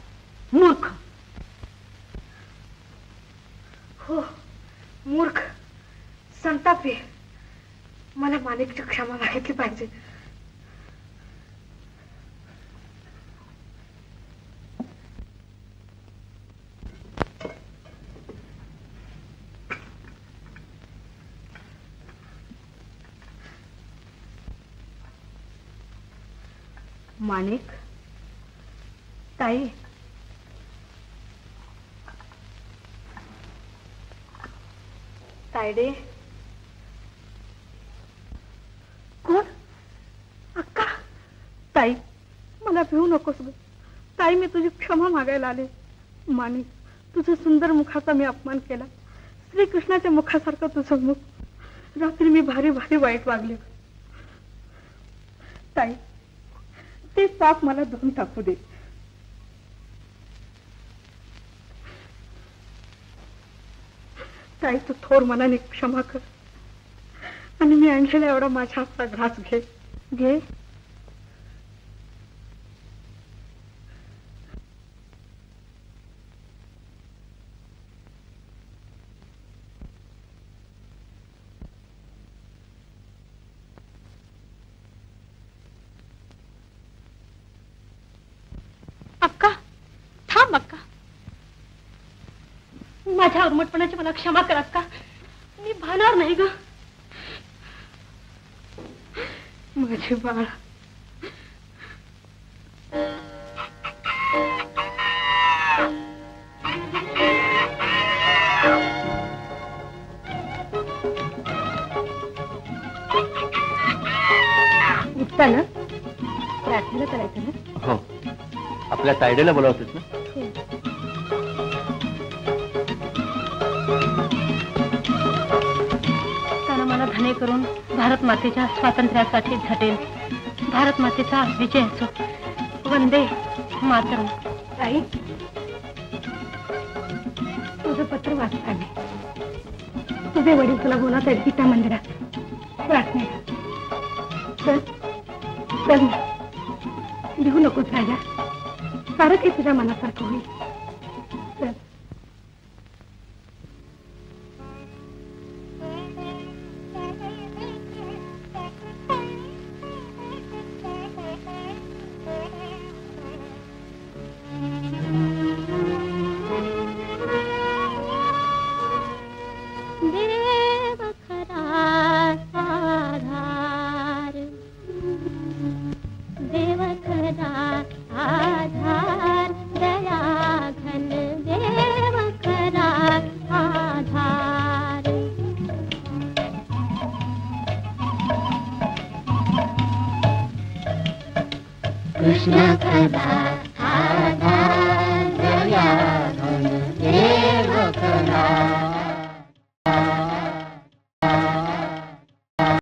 मूर्ख.
हो, मूर्ख, संतापी. मला माणिकची क्षमा मागितली पाहिजे.
माणिक, ताई, तायडे.
कोण? अक्का. ताई, मला भिवू नकोस ग. ताई, मी तुझी क्षमा मागायला आले. माणिक, तुझ्या सुंदर मुखाचा मी अपमान केला. श्रीकृष्णाच्या मुखासारखं तुझं मुख. रात्री मी भारी भारी वाईट वागले. ताई, ते पाप मला धुवून टाकू दे. ताई, तू थोर मनाने क्षमा कर आणि मी आणलेला एवढा माझ्या हातचा घास घे. घे.
अक्का, थांब अक्का. माझ्या उर्मटपणाची मला क्षमा कर अक्का. मी भानार नाही ग.
माझे बाळ.
उठताना प्रार्थना करायचं ना?
हो, आपल्या तायडेला बोलावतेस ना?
त्यानं मला धने करून भारत मातेच्या स्वातंत्र्यासाठी झटेल. भारत मातेचा विजय असो. वंदे मातरम.
ताई, तुझं पत्र वाचता मी. तुझे वडील तुला बोलत आहेत गीता मंदिरात प्रार्थनेला. चल चल ना. लिहू नकोस राजा. सारं काही तुझ्या मनासारखं होईल. चल.
देव खरा आधार, देव खरा आधार, दया घन देव खरा आधार. कृष्ण खरा